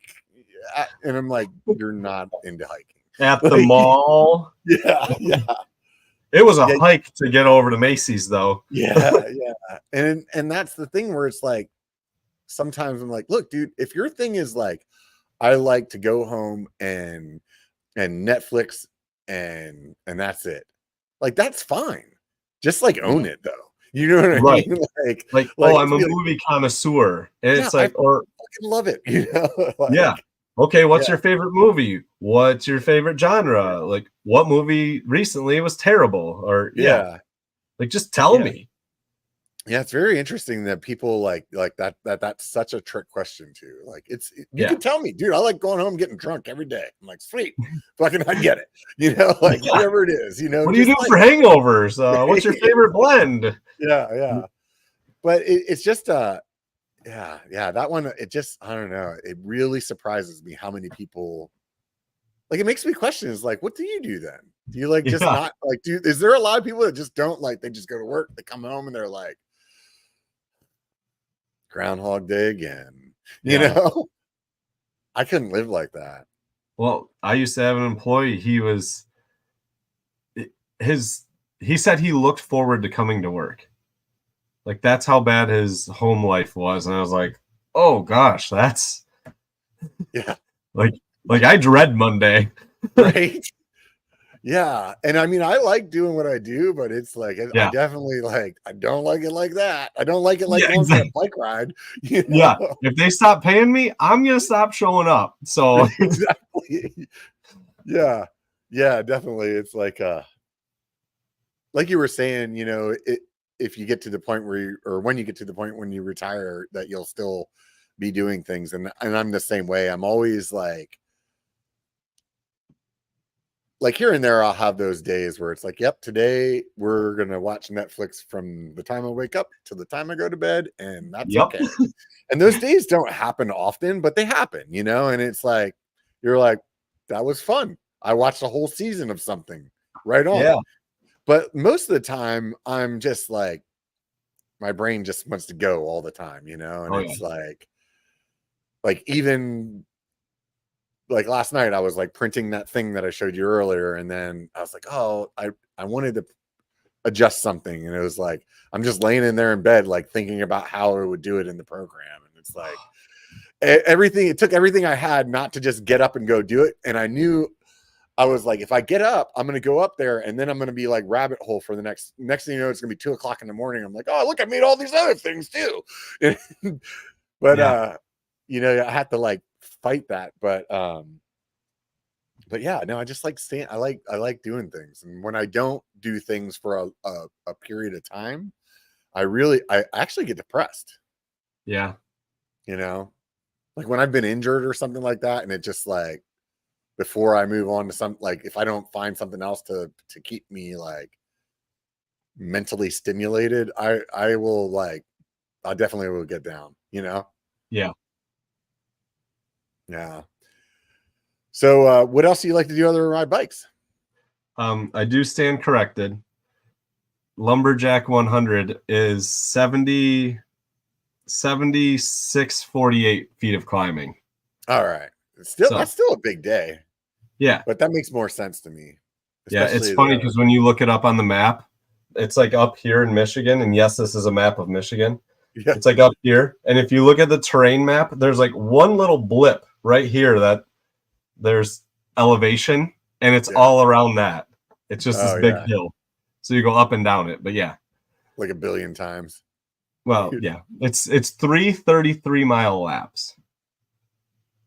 And I'm like, you're not into hiking. at the mall. Yeah, yeah. It was a hike to get over to Macy's, though. Yeah, and that's the thing where it's like sometimes I'm like, look, dude, if your thing is like, I like to go home and Netflix and that's it, like that's fine. Just like own it though. You know what I mean? Like oh, I'm a movie connoisseur. And it's like, or I fucking love it, you know? Yeah. Okay, what's your favorite movie? What's your favorite genre? Like, what movie recently was terrible? Or like just tell me. Yeah, it's very interesting that people like that's such a trick question too. Like you can tell me, dude, I like going home getting drunk every day. I'm like, sweet, fucking I get it. You know, like whatever it is, you know. What do you do for hangovers? What's your favorite blend? Yeah. But it's just that one, it just, I don't know. It really surprises me how many people, like, it makes me question, is like, what do you do then? Do you like just not like is there a lot of people that just don't like, they just go to work, they come home and they're like, Groundhog Day again, you know? I couldn't live like that. Well, I used to have an employee. He said he looked forward to coming to work. Like, that's how bad his home life was. And I was like, oh gosh, that's like I dread Monday. Right. Yeah. And I mean, I like doing what I do, but it's like, I definitely I don't like it like that. I don't like it like going for a bike ride. You know? Yeah. If they stop paying me, I'm going to stop showing up. So exactly. Yeah. Yeah, definitely. It's like you were saying, you know, if you get to the point where when you get to the point when you retire, that you'll still be doing things. And I'm the same way. I'm always like here and there, I'll have those days where it's like, yep, today we're going to watch Netflix from the time I wake up to the time I go to bed. And that's okay. And those days don't happen often, but they happen, you know? And it's like, you're like, that was fun. I watched a whole season of something. Right on. Yeah. But most of the time, I'm just like, my brain just wants to go all the time, you know? And it's like even like last night, I was like printing that thing that I showed you earlier. And then I was like, oh, I wanted to adjust something. And it was like, I'm just laying in there in bed, like thinking about how I would do it in the program. And it's like it took everything I had not to just get up and go do it. And I knew, I was like, if I get up, I'm going to go up there and then I'm going to be like rabbit hole for the next thing you know, it's going to be 2:00 in the morning. I'm like, oh, look, I made all these other things too. But, you know, I had to like fight that. But yeah, no, I just like I like doing things. And when I don't do things for a period of time, I actually get depressed. Yeah. You know, like when I've been injured or something like that. And it just like, before I move on to some, like if I don't find something else to keep me like mentally stimulated, I definitely will get down, you know? Yeah. Yeah. So what else do you like to do other than ride bikes? I do stand corrected. Lumberjack 100 is 7648 feet of climbing. All right. That's still a big day. Yeah. But that makes more sense to me. Yeah, it's funny because when you look it up on the map, it's like up here in Michigan. And yes, this is a map of Michigan. Yeah. It's like up here. And if you look at the terrain map, there's like one little blip right here that there's elevation, and it's all around that. It's just this big hill. So you go up and down it. But yeah. Like a billion times. Well, yeah. It's 3 33-mile laps.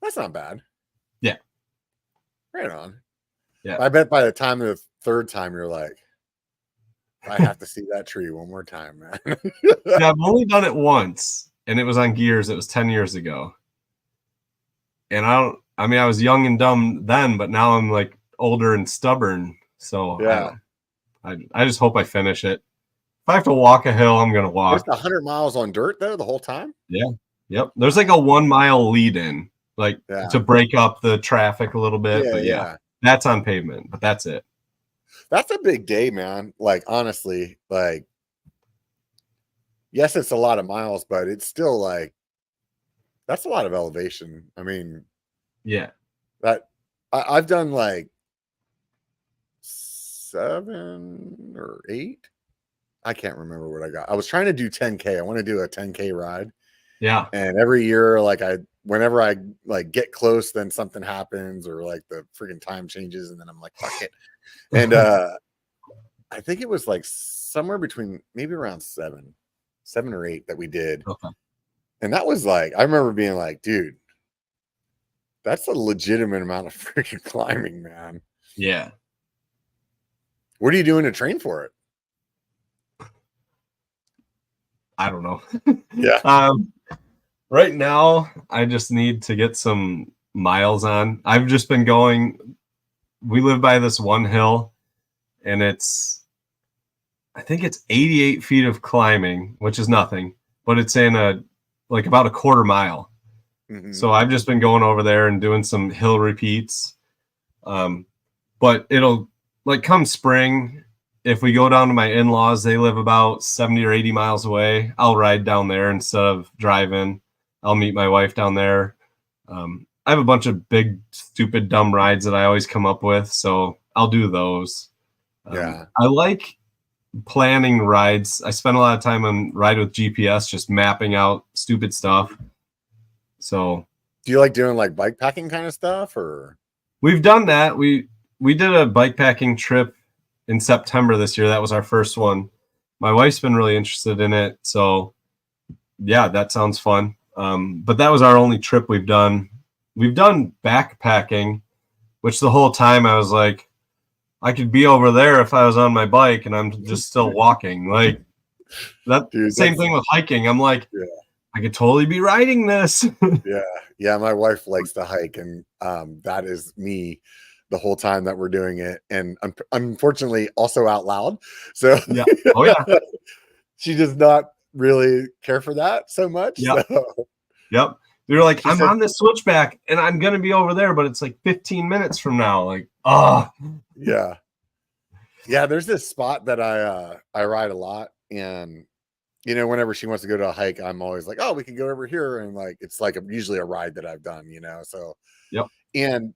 That's not bad. Yeah. Right on. Yeah. I bet by the time of the third time, you're like, I have to see that tree one more time, man. Yeah, I've only done it once, and it was on gears. It was 10 years ago. And I was young and dumb then, but now I'm like older and stubborn. So yeah, I just hope I finish it. If I have to walk a hill, I'm going to walk. There's 100 miles on dirt though, the whole time? Yeah. Yep. There's like a 1 mile lead in, like to break up the traffic a little bit. But yeah, that's on pavement, but that's it. That's a big day, man. Like, honestly, like, yes, it's a lot of miles, but it's still like, that's a lot of elevation. I mean, yeah, that I've done like 7 or 8. I can't remember what I got. I was trying to do 10K. I want to do a 10K ride. Yeah. And every year, like whenever I like get close, then something happens or like the freaking time changes, and then I'm like, fuck it. And I think it was like somewhere between maybe around 7 or 8 that we did. Okay. And that was like, I remember being like, dude, that's a legitimate amount of freaking climbing, man. Yeah. What are you doing to train for it? I don't know. Yeah. Right now, I just need to get some miles on. I've just been going. We live by this one hill, and I think it's 88 feet of climbing, which is nothing, but it's in about a quarter mile. Mm-hmm. So I've just been going over there and doing some hill repeats. But it'll like come spring, if we go down to my in-laws, they live about 70 or 80 miles away. I'll ride down there instead of driving. I'll meet my wife down there. I have a bunch of big, stupid, dumb rides that I always come up with, so I'll do those. Yeah. I like planning rides. I spend a lot of time on Ride with GPS, just mapping out stupid stuff. So, do you like doing like bike packing kind of stuff, or? We've done that. We did a bike packing trip in September this year. That was our first one. My wife's been really interested in it, so yeah, that sounds fun. But that was our only trip we've done. We've done backpacking, which the whole time I was like, I could be over there if I was on my bike and I'm just still walking. Like that. Dude, same thing with hiking. I'm like, yeah, I could totally be riding this. Yeah. My wife likes to hike, and that is me the whole time that we're doing it, and unfortunately also out loud. So yeah, oh yeah, she does not really care for that so much. Yep. So. Yep. You're like, I'm on this switchback and I'm gonna be over there, but it's like 15 minutes from now. Like, yeah. There's this spot that I ride a lot, and whenever she wants to go to a hike, I'm always like, oh, we can go over here, and like it's like usually a ride that I've done, So yep. And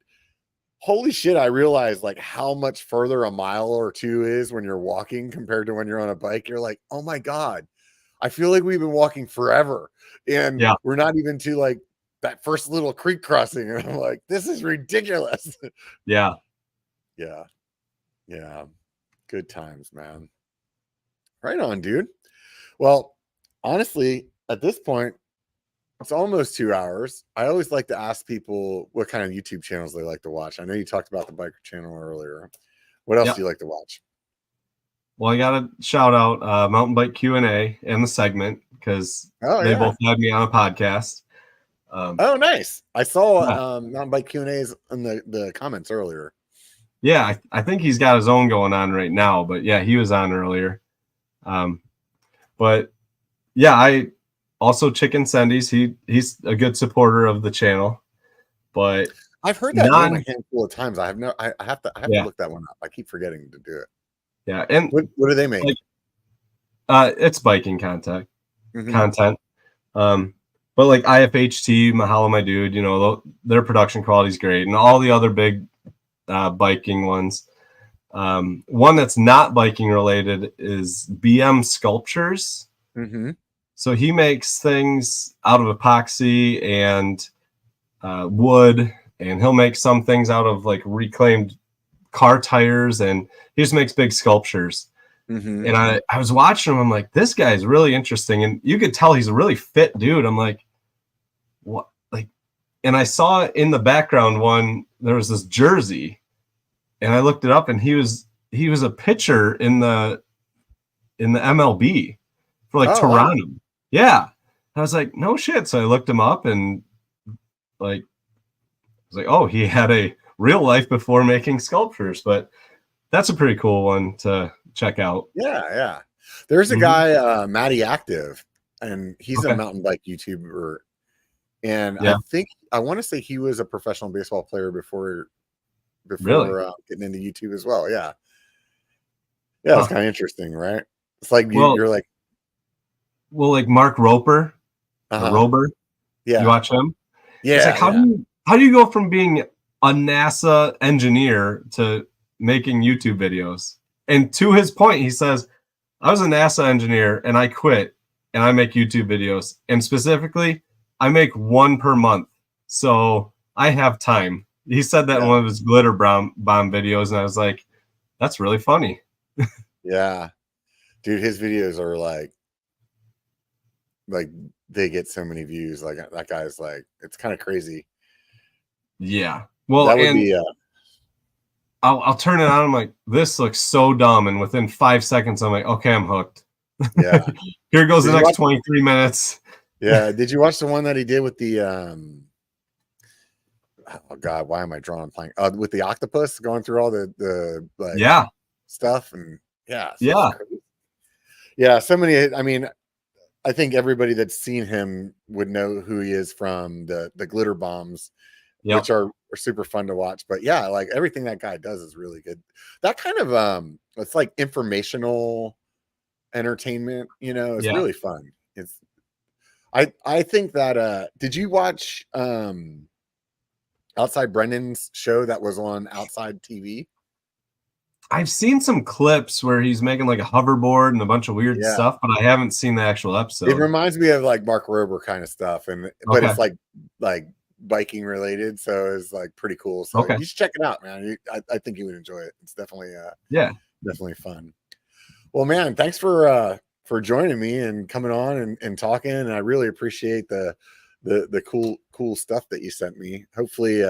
holy shit, I realized like how much further a mile or two is when you're walking compared to when you're on a bike. You're like, oh my God, I feel like we've been walking forever, and we're not even to like that first little creek crossing. And I'm like, this is ridiculous. Yeah. Good times, man. Right on, dude. Well, honestly, at this point, it's almost 2 hours. I always like to ask people what kind of YouTube channels they like to watch. I know you talked about the biker channel earlier. What else do you like to watch? Well, I got to shout out Mountain Bike Q&A and the segment, because they both had me on a podcast. Oh, nice. I saw Mountain Bike Q&As in the comments earlier. Yeah, I think he's got his own going on right now, but yeah, he was on earlier. But yeah, I also Chicken Sendies. He's a good supporter of the channel. But I've heard that name a handful of times. I have to look that one up. I keep forgetting to do it. Yeah, and what do they make? It's biking content. But like IFHT, Mahalo My Dude, their production quality is great, and all the other big biking ones. One that's not biking related is BM Sculptures. Mm-hmm. So he makes things out of epoxy and wood, and he'll make some things out of like reclaimed car tires, and he just makes big sculptures. Mm-hmm. And I was watching him. I'm like, this guy's really interesting, and you could tell he's a really fit dude. I'm like, what? Like, and I saw in the background there was this jersey, and I looked it up, and he was a pitcher in the MLB for like Toronto. Wow. Yeah, I was like, no shit. So I looked him up, and like, I was like, oh, he had a real life before making sculptures. But that's a pretty cool one to check out. Yeah. There's a guy, Matty Active, and he's a mountain bike YouTuber. And I want to say he was a professional baseball player before really? Getting into YouTube as well. Yeah. It's kind of interesting, right? It's like you're like, well, like Mark Roper, Rober. Yeah. You watch him? Yeah. It's like, how do you go from being a NASA engineer to making YouTube videos? And to his point, he says, I was a NASA engineer and I quit and I make YouTube videos. And specifically, I make one per month. So I have time. He said that in one of his glitter bomb videos. And I was like, that's really funny. Yeah. Dude, his videos are like they get so many views. Like that guy's like, it's kind of crazy. Yeah. Well, that would be I'll turn it on. I'm like, this looks so dumb. And within 5 seconds, I'm like, okay, I'm hooked. Yeah. Here goes the next 23 minutes. Yeah. Did you watch the one that he did with the oh God, why am I drawing blank? With the octopus going through all the like stuff and yeah, so many. I mean, I think everybody that's seen him would know who he is from the glitter bombs, which are super fun to watch. But yeah, like everything that guy does is really good. That kind of it's like informational entertainment, you know, it's really fun. It's I think that did you watch Outside Brendan's show that was on Outside TV? I've seen some clips where he's making like a hoverboard and a bunch of weird stuff, but I haven't seen the actual episode. It reminds me of like Mark Rober kind of stuff, but it's like biking related, so it's like pretty cool. So you should check it out, man. I think you would enjoy it. It's definitely definitely fun. Well, man, thanks for joining me and coming on and talking. And I really appreciate the cool stuff that you sent me. Hopefully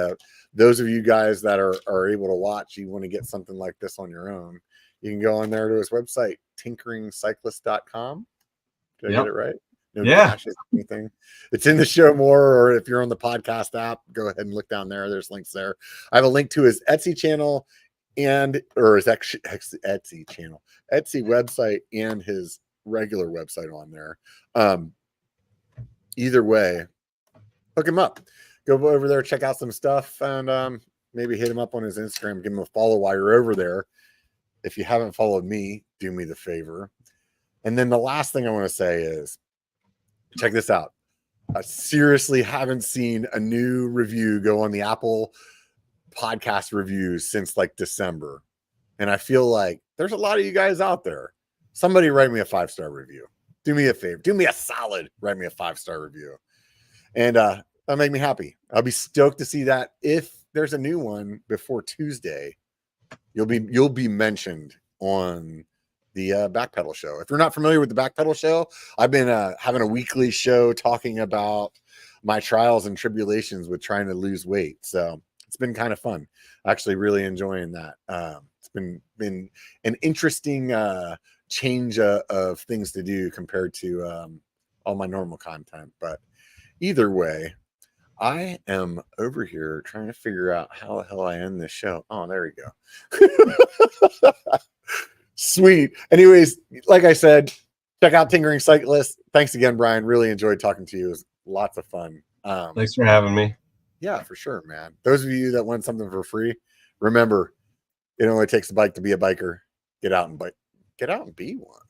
those of you guys that are able to watch, you want to get something like this on your own, you can go on there to his website, tinkeringcyclist.com. Did I get it right? No dashes, anything. It's in the show more, or if you're on the podcast app, go ahead and look down there. There's links there. I have a link to his Etsy channel or his Etsy channel, Etsy website, and his regular website on there. Either way, hook him up. Go over there, check out some stuff, and maybe hit him up on his Instagram. Give him a follow while you're over there. If you haven't followed me, do me the favor. And then the last thing I want to say is, check this out. I seriously haven't seen a new review go on the Apple podcast reviews since like December. And I feel like there's a lot of you guys out there. Somebody write me a 5-star review. Do me a favor. Do me a solid. Write me a 5-star review. And that'll make me happy. I'll be stoked to see that. If there's a new one before Tuesday, you'll be mentioned on the Backpedal Show. If you're not familiar with the Backpedal Show, I've been having a weekly show talking about my trials and tribulations with trying to lose weight. So it's been kind of fun. Actually really enjoying that. It's been an interesting change of things to do compared to all my normal content. But either way, I am over here trying to figure out how the hell I end this show. Oh, there we go. Sweet. Anyways, like I said, check out Tinkering Cyclist. Thanks again, Bryan. Really enjoyed talking to you. It was lots of fun. Thanks for having me. Yeah, for sure, man. Those of you that want something for free, remember, it only takes a bike to be a biker. Get out and be one.